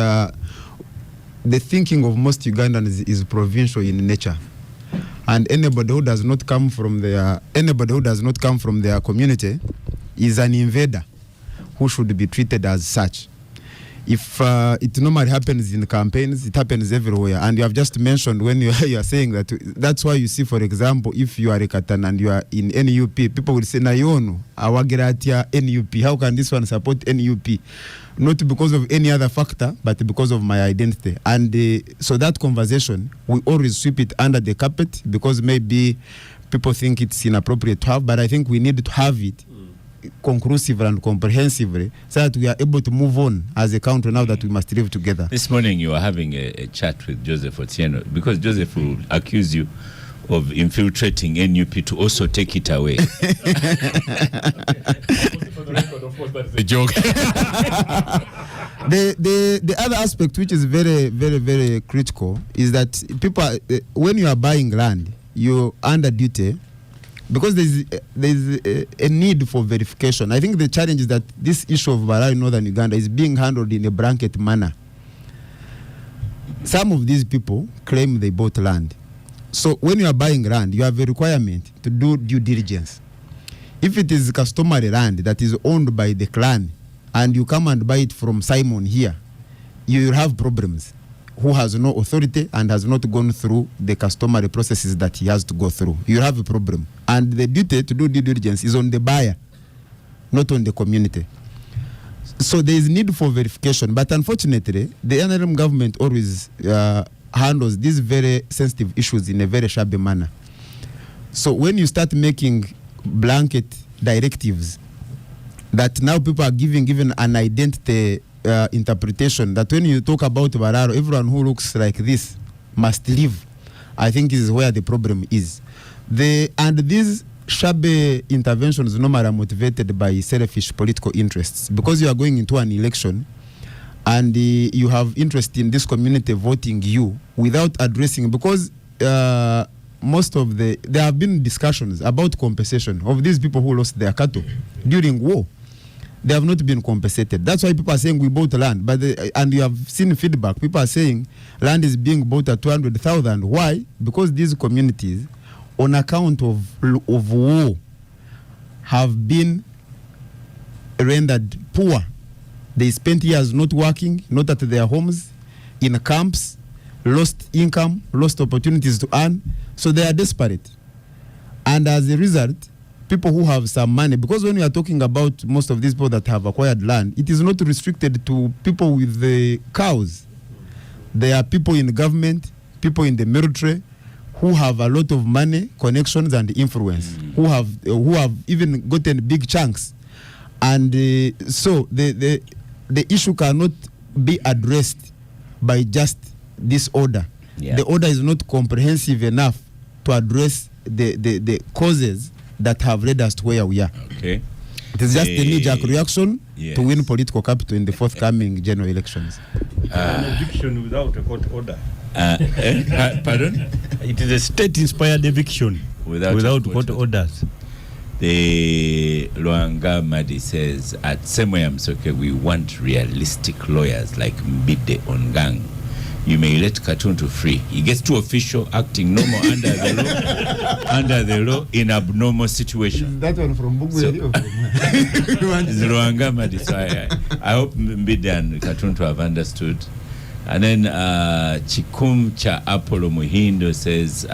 the thinking of most Ugandans is provincial in nature. And anybody who does not come from their community is an invader who should be treated as such. If it normally happens in campaigns, it happens everywhere. And you have just mentioned when you are saying that, that's why you see, for example, if you are a Katan and you are in NUP, people will say, Nayono, awageratia NUP. How can this one support NUP? Not because of any other factor, but because of my identity. And so that conversation, we always sweep it under the carpet because maybe people think it's inappropriate to have, but I think we need to have it conclusively and comprehensively so that we are able to move on as a country now that we must live together. This morning you were having a chat with Joseph Otieno because Joseph will accuse you of infiltrating NUP to also take it away. The joke. The other aspect which is very, very, very critical is that people, when you are buying land, you're under duty because there's a need for verification. I think the challenge is that this issue of Balaalo in northern Uganda is being handled in a blanket manner. Some of these people claim they bought land. So when you are buying land, you have a requirement to do due diligence. If it is customary land that is owned by the clan and you come and buy it from Simon here, you will have problems. Who has no authority and has not gone through the customary processes that he has to go through. You have a problem. And the duty to do due diligence is on the buyer, not on the community. So there is need for verification. But unfortunately, the NRM government always handles these very sensitive issues in a very shabby manner. So when you start making blanket directives that now people are giving an identity interpretation that when you talk about Balaalo, everyone who looks like this must leave, I think is where the problem is. And these shabby interventions normally are motivated by selfish political interests because you are going into an election and you have interest in this community voting you without addressing, because most of there have been discussions about compensation of these people who lost their cattle during war. They have not been compensated. That's why people are saying we bought land. And you have seen feedback. People are saying land is being bought at 200,000. Why? Because these communities, on account of war, have been rendered poor. They spent years not working, not at their homes, in camps, lost income, lost opportunities to earn. So they are desperate. And as a result, people who have some money, because when we are talking about most of these people that have acquired land, it is not restricted to people with the cows. There are people in government, people in the military, who have a lot of money, connections, and influence, who have even gotten big chunks, and so the issue cannot be addressed by just this order. Yeah. The order is not comprehensive enough to address the causes that have led us to where we are. Okay. It is just a knee-jerk reaction Yes. to win political capital in the forthcoming general elections. An eviction without a court order. Pardon? It is a state-inspired eviction Without court orders. The Luanga Madi says, at Semoya Msoke, we want realistic lawyers like Mbidde Ongang. You may let Katuntu free. He gets too official, acting normal under the law in abnormal situations. That one from Bugwe. It's Luanga Madi. So I hope Mbidde and Katuntu have understood. And then Chikum Cha Apollo Muhindo says,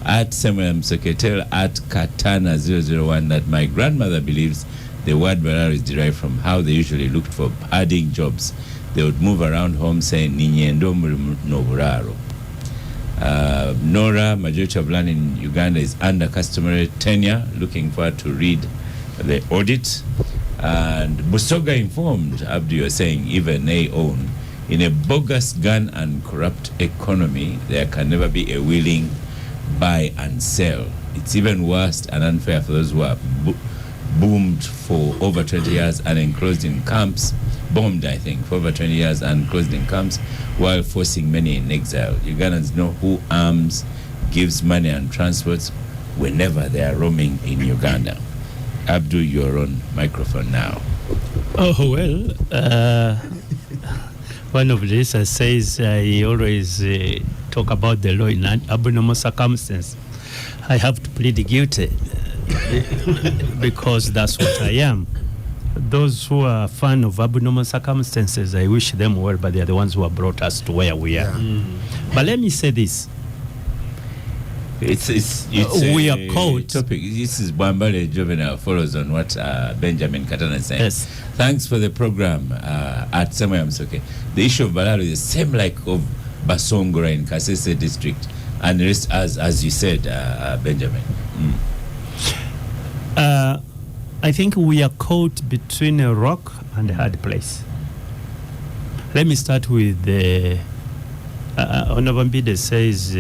at Samuel Msoketel at Katana 001 that my grandmother believes the word Balaalo is derived from how they usually looked for padding jobs. They would move around home saying Ninyendo no Buraro. Nora, majority of land in Uganda is under customary tenure. Looking forward to read the audit. And Busoga informed, Abdu, you're saying even they own. In a bogus gun and corrupt economy, there can never be a willing buy and sell. It's even worse and unfair for those who are boomed for over 20 years and enclosed in camps, bombed, I think, for over 20 years and enclosed in camps, while forcing many in exile. Ugandans know who arms, gives money and transports whenever they are roaming in Uganda. Abdul, you're on microphone now. Oh, well, one of these says he always talk about the law in abnormal circumstances. I have to plead guilty because that's what I am. Those who are fan of abnormal circumstances, I wish them well, but they are the ones who have brought us to where we are. But let me say this. It's we are caught. Topic. This is Bwambale Juvenile follows on what Benjamin Katana is saying. Yes. Thanks for the program at Samoya Msoke. The issue of Balaalo is the same like of Basongora in Kasese district, and the rest, as you said, Benjamin. I think we are caught between a rock and a hard place. Let me start with the Honorable Mbidde says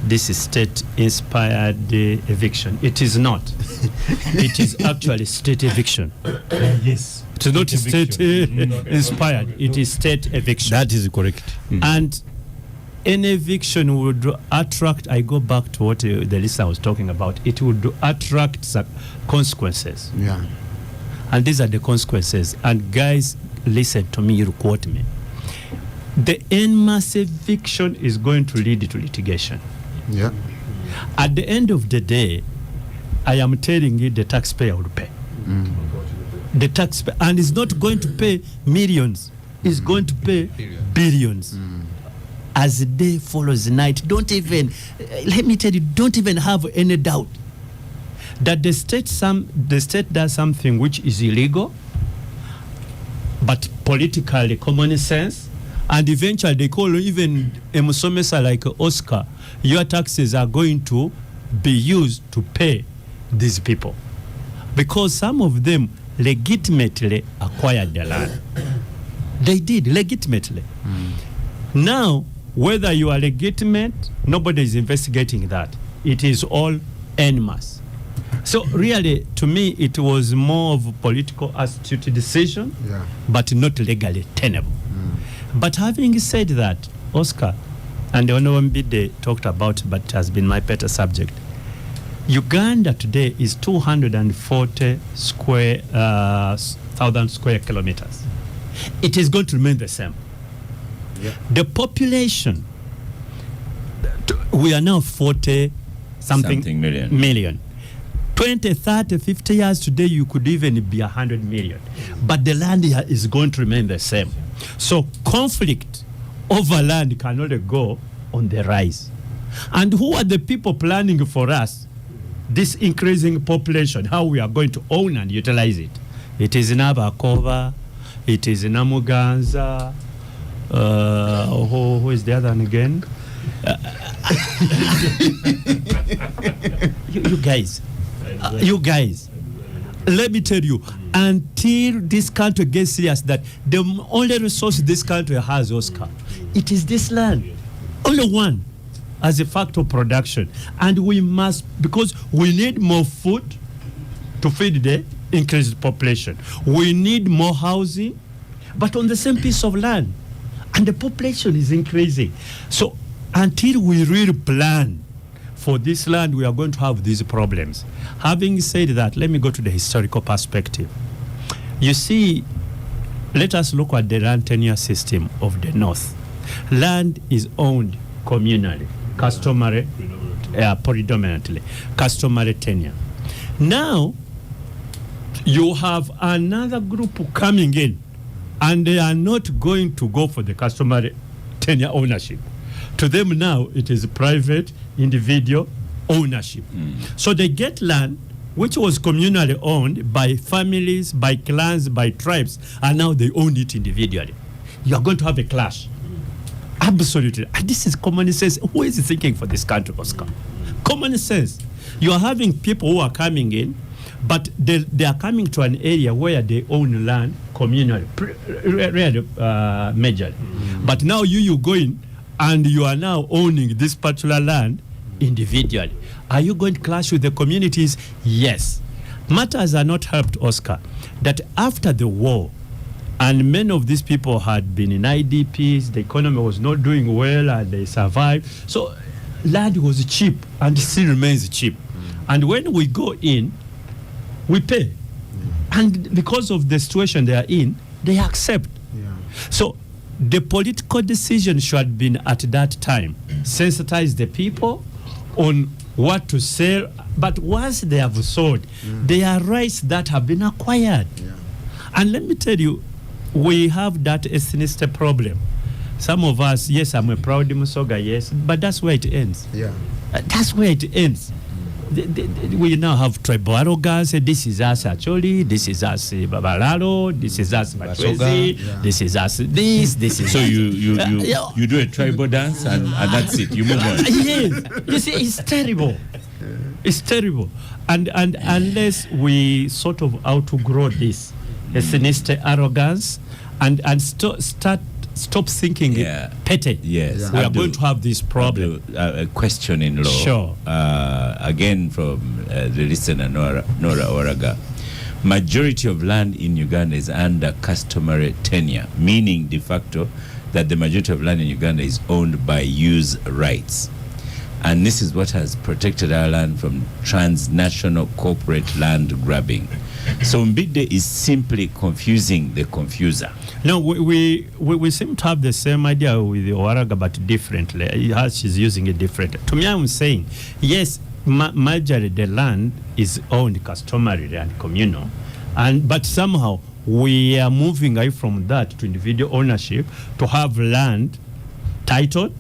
this is state-inspired eviction. It is not. It is actually state eviction. Yes. It is not state-inspired. It is state eviction. That is correct. And an eviction would attract, I go back to what the listener was talking about, it would attract consequences. Yeah. And these are the consequences. And guys, listen to me, you quote me. The en masse eviction is going to lead to litigation. Yeah. At the end of the day, I am telling you the taxpayer will pay. The taxpayer, and is not going to pay millions, is going to pay billions. As the day follows the night, don't even, let me tell you, don't even have any doubt that the state does something which is illegal, but politically common sense, and eventually they call even a Musomesa like Oscar, your taxes are going to be used to pay these people. Because some of them legitimately acquired the land. They did, legitimately. Now, whether you are legitimate, nobody is investigating that. It is all en masse. So really, to me, it was more of a political astute decision, but not legally tenable. But having said that, Oscar and Honorable Mbidde talked about, but has been my pet subject. Uganda today is 240 thousand square kilometers. It is going to remain the same. The population, we are now 40 something million. 20, 30, 50 years today, you could even be 100 million. But the land is going to remain the same. So conflict over land can only go on the rise. And who are the people planning for us? this increasing population, how we are going to own and utilize it. It is in Abakova, it is in Amuganza, who is the other one again? You guys, let me tell you, until this country gets serious that the only resource this country has, Oscar, it is this land. Only one as a factor of production. And we must, because we need more food to feed the increased population. We need more housing, but on the same piece of land. And the population is increasing. So until we really plan for this land, we are going to have these problems. Having said that, let me go to the historical perspective. You see, let us look at the land tenure system of the North. Land is owned communally, customary, predominantly, customary tenure. Now, you have another group coming in, and they are not going to go for the customary tenure ownership. To them now, it is private, individual ownership. So they get land which was communally owned by families, by clans, by tribes, and now they own it individually. You are going to have a clash. Absolutely. And this is common sense. Who is thinking for this country, Oscar? Common sense. You are having people who are coming in, but they are coming to an area where they own land communally, really majorly. But now you go in, and you are now owning this particular land individually. Are you going to clash with the communities? Yes. Matters are not helped, Oscar, that after the war, and many of these people had been in IDPs, the economy was not doing well, and they survived. So land was cheap, and still remains cheap. And when we go in, we pay. And because of the situation they are in, they accept. So the political decision should have been at that time sensitize the people on what to sell, but once they have sold, there are rights that have been acquired. And let me tell you, we have that ethnicity problem. Some of us, yes, I'm a proud Musoga, yes, but that's where it ends. That's where it ends. We now have tribal arrogance. This is us actually. This is us Balaalo. This is us Matwezi. This is us this is. So you do a tribal dance and that's it. You move on. Yes, you see, it's terrible. It's terrible. And unless we sort of outgrow this ethnicity arrogance and stop thinking petty. Yes, we are going to have this problem. A question in law. Sure. Again from the listener Nora Oraga. Majority of land in Uganda is under customary tenure, meaning de facto that the majority of land in Uganda is owned by use rights. And this is what has protected our land from transnational corporate land grabbing. So Mbidde is simply confusing the confuser. No, we seem to have the same idea with the Waraga, but differently. She's using it differently. To me, I'm saying, yes, majorly the land is owned customarily and communal, but somehow we are moving away from that to individual ownership to have land titled,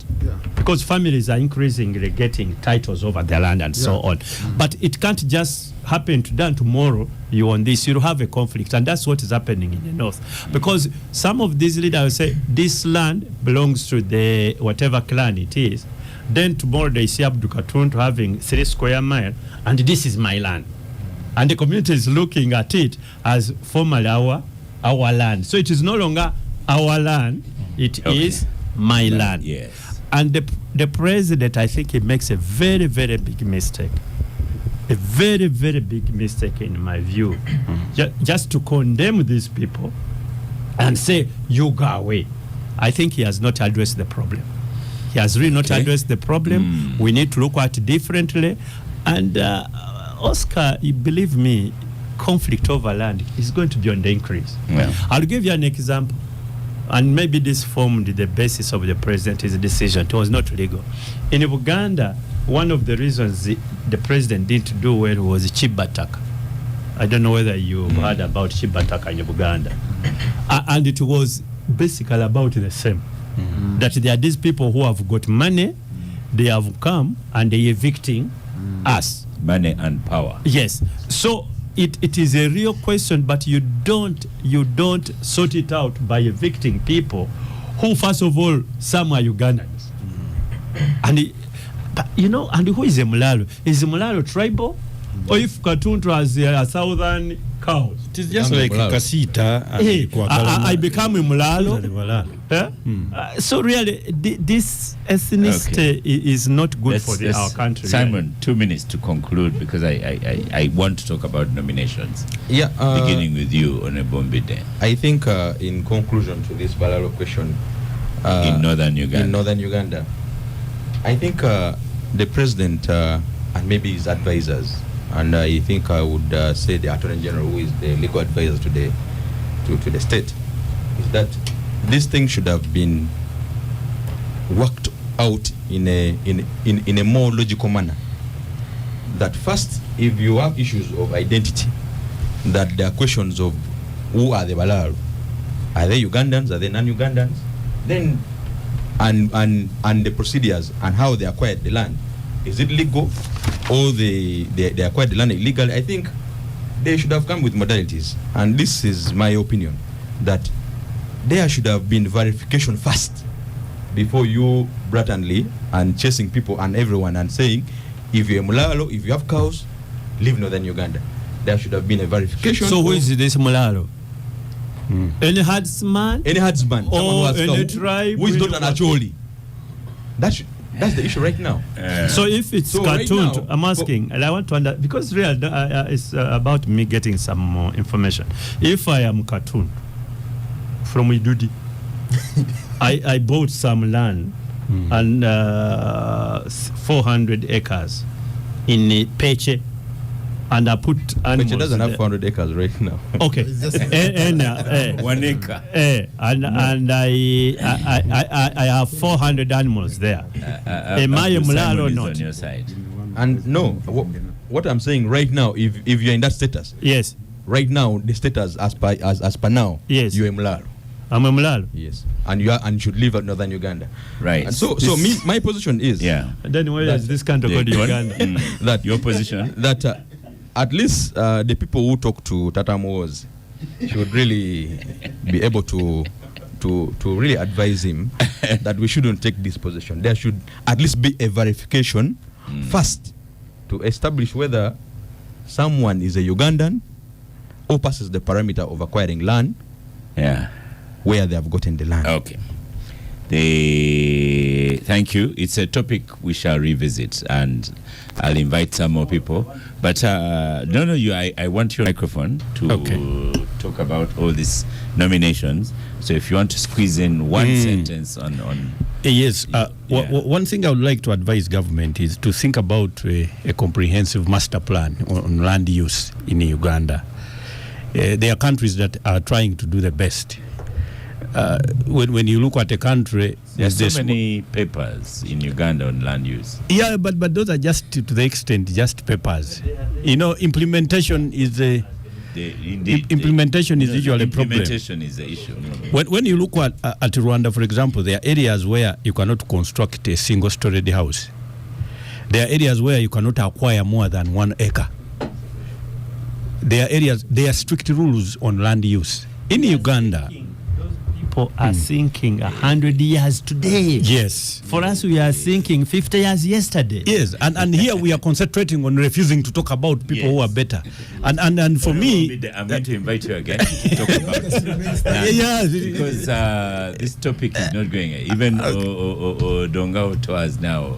because families are increasingly getting titles over their land and so on. But it can't just happen to done tomorrow. You own this, you'll have a conflict, and that's what is happening in the North. Because some of these leaders will say this land belongs to the whatever clan it is. Then tomorrow they see Abdul Katun having 3 square miles, and this is my land. And the community is looking at it as formerly our land. So it is no longer our land, it is my land. Yes. And the president, I think he makes a very, very big mistake. A very, very big mistake in my view. Just to condemn these people and say, you go away. I think he has not addressed the problem. He has really not addressed the problem. We need to look at it differently. And Oscar, you believe me, conflict over land is going to be on the increase. I'll give you an example. And maybe this formed the basis of the president's decision. It was not legal. In Uganda, one of the reasons the president didn't do well was Chibataka. I don't know whether you heard about Chibataka in Uganda. And it was basically about the same. That there are these people who have got money, they have come and they're evicting us. money and power. Yes. So it is a real question, but you don't sort it out by evicting people who, first of all, some are Ugandans. And and who is a Mulalo? Is a Mulalo tribal? Or if Katuntu has a southern cows? It is just like Kasita. I become a Mulalo. So really, this ethnicity is not good for our country. Simon, 2 minutes to conclude, because I want to talk about nominations. Yeah. Beginning with you, Honorable Mbidde. I think in conclusion to this Balaalo question, in northern Uganda, I think the president and maybe his advisors, and I think I would say the Attorney General, who is the legal advisor to the state, is that this thing should have been worked out in a more logical manner. That first, if you have issues of identity, that there are questions of who are the Balaalo, are they Ugandans, are they non-Ugandans, then and the procedures and how they acquired the land. Is it legal or they acquired the land illegally? I think they should have come with modalities. And this is my opinion, that there should have been verification first before you blatantly and chasing people and everyone and saying, if you're a Mulalo, if you have cows, leave northern Uganda. There should have been a verification. So who is this Mulalo? Any herdsman? Any herdsman. Or any tribe? Who is not an Acholi? That's the issue right now. So if it's cartoon, right now, I'm asking, and I want to understand, because real it's about me getting some more information. If I am cartoon from Idudi, I bought some land and 400 acres in Peche, and I put animals. Peche doesn't have 400 acres right now. Okay. 1 acre. And I have 400 animals there. Am I a Mulalo or not? On your side. And no, what I'm saying right now, if you're in that status, yes, right now the status as per now, yes, you're a Mulalo. I'm a Mulalo. Yes, and you should live at northern Uganda. Right. And so my position is, and then where is this country called Uganda? That your position that at least the people who talk to Tata Moos should really be able to really advise him that we shouldn't take this position. There should at least be a verification first to establish whether someone is a Ugandan or passes the parameter of acquiring land where they have gotten the land. Okay. Thank you. It's a topic we shall revisit, and I'll invite some more people. But I want your microphone to talk about all these nominations. So if you want to squeeze in one sentence on yes, one thing I would like to advise government is to think about a comprehensive master plan on land use in Uganda. There are countries that are trying to do the best. When you look at a country, there's so many papers in Uganda on land use. Yeah, but those are just to the extent just papers. Implementation is implementation is usually a problem. Implementation is the issue. When you look at Rwanda, for example, there are areas where you cannot construct a single-storied house. There are areas where you cannot acquire more than 1 acre. There are strict rules on land use. In Uganda, people are thinking 100 years today. Yes. For us, we are thinking 50 years yesterday. Yes, and here we are concentrating on refusing to talk about people who are better. And for me, I'm going to invite you again to talk about that. Because this topic is not going. Even Dongao tours now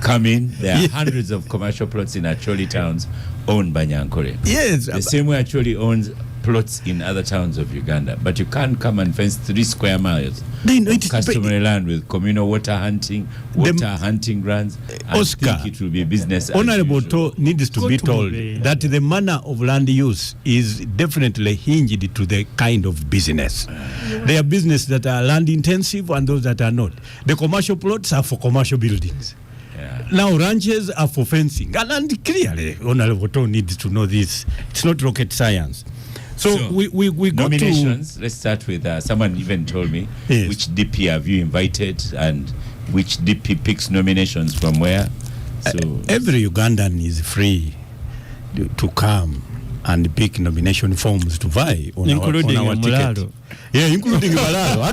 come in. There are hundreds of commercial plots in Acholi towns owned by Nyankore. Yes. The same way Acholi owns plots in other towns of Uganda, but you can't come and fence 3 square miles of customary land with communal water hunting grounds and think it will be business. Honorable needs to be told that the manner of land use is definitely hinged to the kind of business. There are businesses that are land intensive and those that are not. The commercial plots are for commercial buildings. Now ranches are for fencing, and clearly Honorable Tom needs to know this. It's not rocket science. So we got nominations. to. Let's start with someone even told me which DP have you invited and which DP picks nominations from where. So every Ugandan is free to come and pick nomination forms to vie on including our ticket. Balaalo. Yeah, including Balaalo.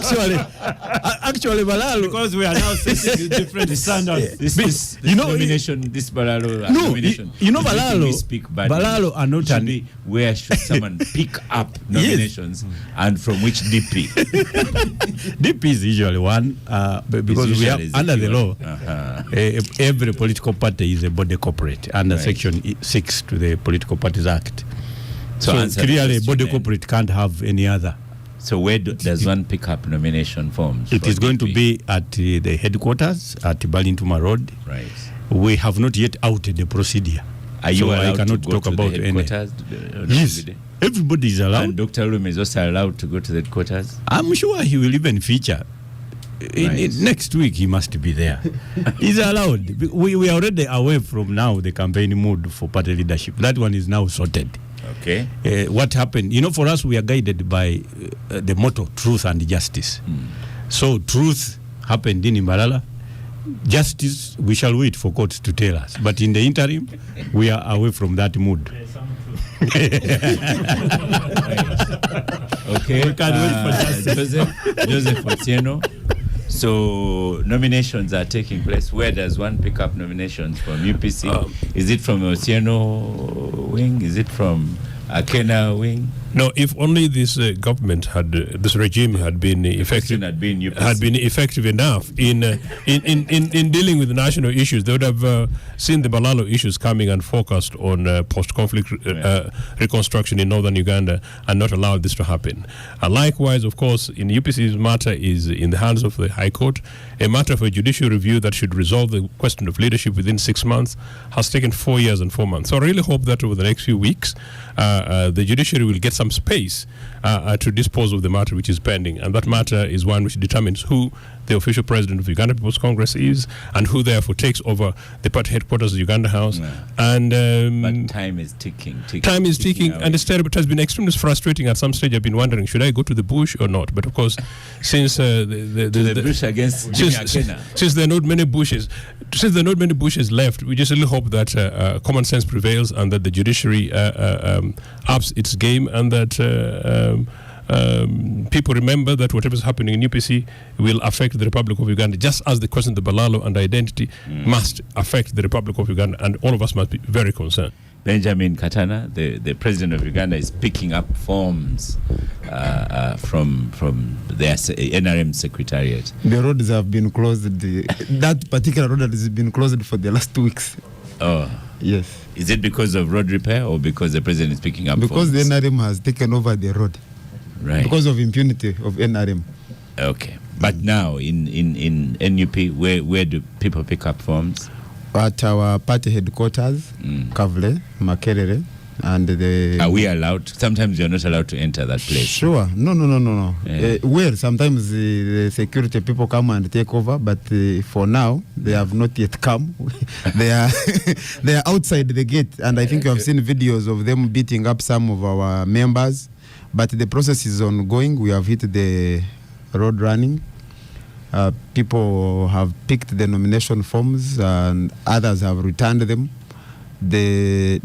Actually, Balaalo. Because we are now setting different standards. This nomination, this Balaalo nomination. You know, is making me Balaalo. speak badly. Balaalo are not Should be, where should someone pick up nominations and from which DP? DP is usually one because we are under the law. Every political party is a body corporate under Section 6 to the Political Parties Act. So clearly, a body corporate can't have any other. So where does one pick up nomination forms? It is going to be at the headquarters at Balintuma Road. Right. We have not yet outed the procedure. Are you allowed I cannot to go talk to about the any. headquarters? Yes, everybody is allowed. And Dr. Lume is also allowed to go to the headquarters? I'm sure he will even feature. Next week he must be there. He's allowed. We are already away from now the campaign mood for party leadership. That one is now sorted. Okay. What happened? You know, for us, we are guided by the motto, truth and justice. So truth happened in Mbalala. Justice, we shall wait for courts to tell us. But in the interim, we are away from that mood. Okay. We can't wait for justice. Joseph Otieno. So nominations are taking place. Where does one pick up nominations from UPC? Is it from Otieno wing? Is it from Akena wing? No, if only this government had, this regime had been effective, had been effective enough in dealing with national issues, they would have seen the Balaalo issues coming and focused on post-conflict reconstruction in northern Uganda and not allowed this to happen. Likewise, of course, in UPC's matter is in the hands of the High Court. A matter for a judicial review that should resolve the question of leadership within 6 months has taken 4 years and 4 months. So I really hope that over the next few weeks, the judiciary will get some space to dispose of the matter which is pending, and that matter is one which determines who the official president of Uganda People's Congress is and who therefore takes over the party headquarters of Uganda House. And but time is ticking. Time is ticking, and it's terrible. It has been extremely frustrating. At some stage, I've been wondering, should I go to the bush or not? But of course, since the bush against Jimmy Akena. Since there are not many bushes left, we just really hope that common sense prevails and that the judiciary ups its game, and that people remember that whatever is happening in UPC will affect the Republic of Uganda, just as the question of the Balaalo and identity must affect the Republic of Uganda, and all of us must be very concerned. Benjamin Katana, the president of Uganda, is picking up forms from their NRM secretariat. The roads have been closed. That particular road has been closed for the last 2 weeks. Oh. Yes. Is it because of road repair or because the president is picking up because forms? the NRM has taken over the road. Right. Because of impunity of NRM. Okay. But now in NUP, where do people pick up forms? At our party headquarters, Kavle, Makerere, and the... Are we allowed? Sometimes you're not allowed to enter that place. Sure. No. Yeah. Well, sometimes the security people come and take over, but for now, they have not yet come. they are outside the gate, and I think you have seen videos of them beating up some of our members. But the process is ongoing. We have hit the road running. People have picked the nomination forms and others have returned them. The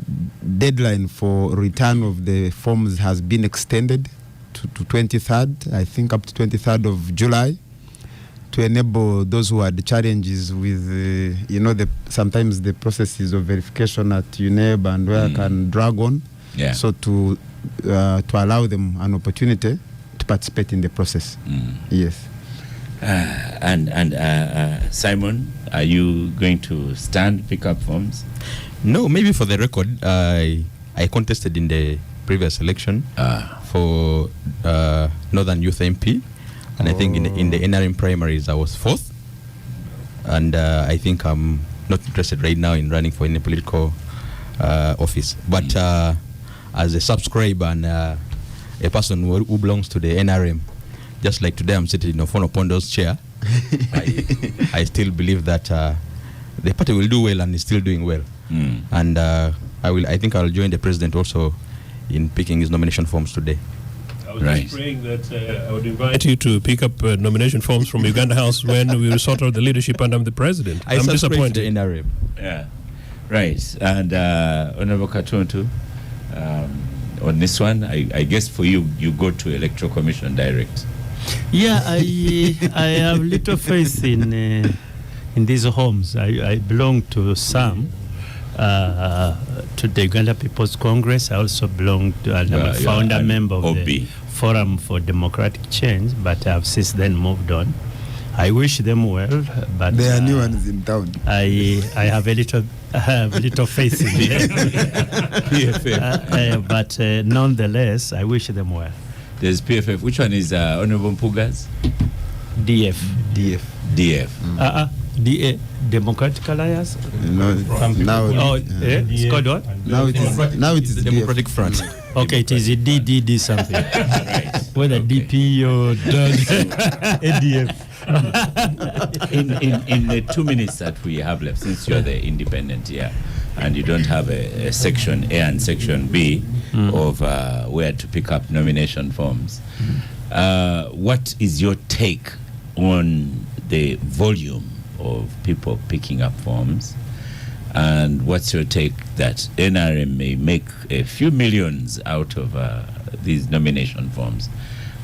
deadline for return of the forms has been extended to 23rd, I think up to 23rd of July, to enable those who had challenges with, sometimes the processes of verification at UNEB and where can drag on. Yeah. So to allow them an opportunity to participate in the process. Yes. And Simon, are you going to pick up forms? No, maybe for the record, I contested in the previous election for Northern Youth MP, and I think in the NRM primaries I was 4th, and I think I'm not interested right now in running for any political office. But as a subscriber and a person who belongs to the NRM, just like today I'm sitting in Ofono Pondo's chair, I still believe that the party will do well and is still doing well. And I think I'll join the president also in picking his nomination forms today. I was Right. just praying that I would invite you to pick up nomination forms from Uganda House when we will sort out the leadership and I'm the president. I'm disappointed. The NRM. Yeah, right. And Honorable Katuntu, on this one, I guess for you, you go to Electoral Commission direct. Yeah, I have little faith in these homes. I belong to some, to the Uganda People's Congress. I also belong to, and I'm a founder member of the Forum for Democratic Change, but I've since then moved on. I wish them well, but there are new ones in town. I have a little faith in them. But nonetheless, I wish them well. There's PFF. Which one is Honorable Mpuga's? DF. DF. DA, Democratic Alliance. No, now it's called what? Now it is the Democratic Front. Okay, it is a DDD something. Right. Whether DP or ADF. In the 2 minutes that we have left, since you're the independent here, and you don't have a section A and section B of where to pick up nomination forms, what is your take on the volume of people picking up forms, and what's your take that NRM may make a few millions out of these nomination forms,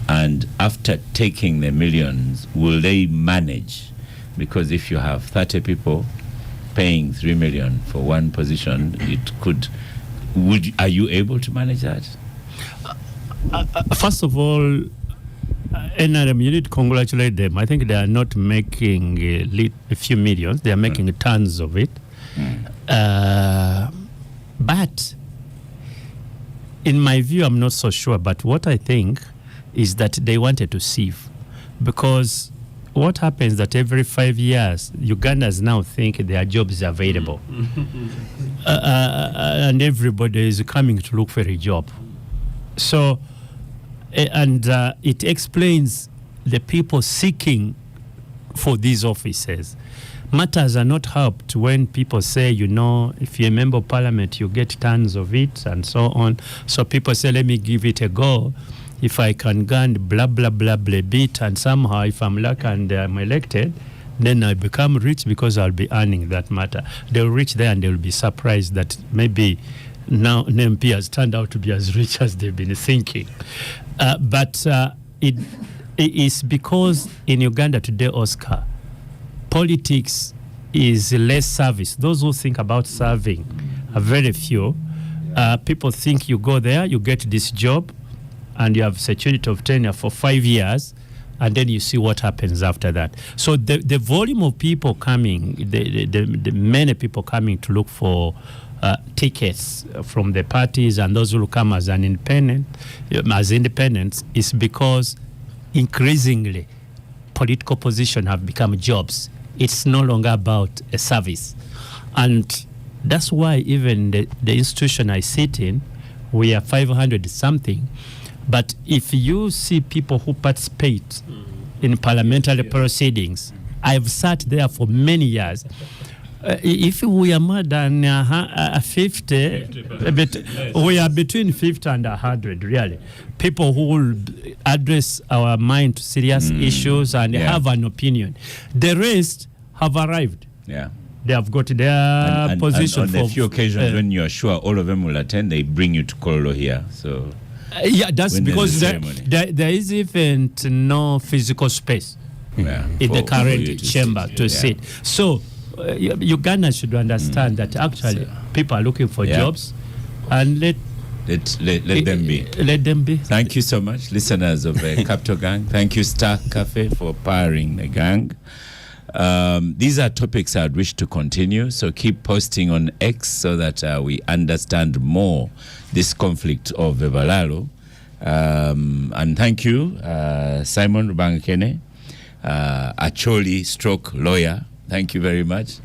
and after taking the millions, will they manage? Because if you have 30 people paying 3 million for one position, it could. Are you able to manage that? First of all, NRM, you need to congratulate them. I think they are not making a few millions; they are making tons of it. But in my view, I'm not so sure. But what I think is that they wanted to sieve, because what happens that every 5 years, Ugandans now think their jobs are available, and everybody is coming to look for a job. So, and it explains the people seeking for these offices. Matters are not helped when people say, you know, if you're a member of parliament, you get tons of it and so on. So people say, let me give it a go. If I can gain blah, blah, blah, blah bit, and somehow if I'm lucky and I'm elected, then I become rich because I'll be earning that matter. They'll reach there and they'll be surprised that maybe now an MP has turned out to be as rich as they've been thinking. But it is because in Uganda today, Oscar, politics is less service. Those who think about serving are very few. People think you go there, you get this job, and you have security of tenure for 5 years, and then you see what happens after that. So the volume of people coming, the many people coming to look for tickets from the parties and those who come as independents is because increasingly political positions have become jobs. It's no longer about a service. And that's why even the institution I sit in, we are 500 something. But if you see people who participate in parliamentary proceedings, I've sat there for many years. If we are more than 50, we are between 50 and 100, really. People who will address our mind to serious issues and have an opinion. The rest have arrived. Yeah. They have got their position. And on a few occasions when you are sure all of them will attend, they bring you to Kololo here. So yeah, that's because there is even no physical space in the current chamber to sit. So Uganda should understand that actually people are looking for jobs, and let them be. Let them be. Thank you so much, listeners of Capital Gang. Thank you, Star Cafe, for powering the gang. These are topics I'd wish to continue, so keep posting on X so that we understand more this conflict of Balaalo. And thank you, Simon Rubangakene, Acholi stroke lawyer. Thank you very much.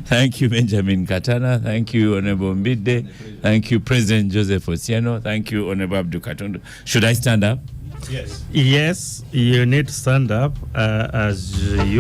Thank you, Benjamin Katana. Thank you, Honorable Mbidde. Thank you, President Joseph Otieno. Thank you, Honorable Abdul Katundu. Should I stand up? Yes, you need to stand up as you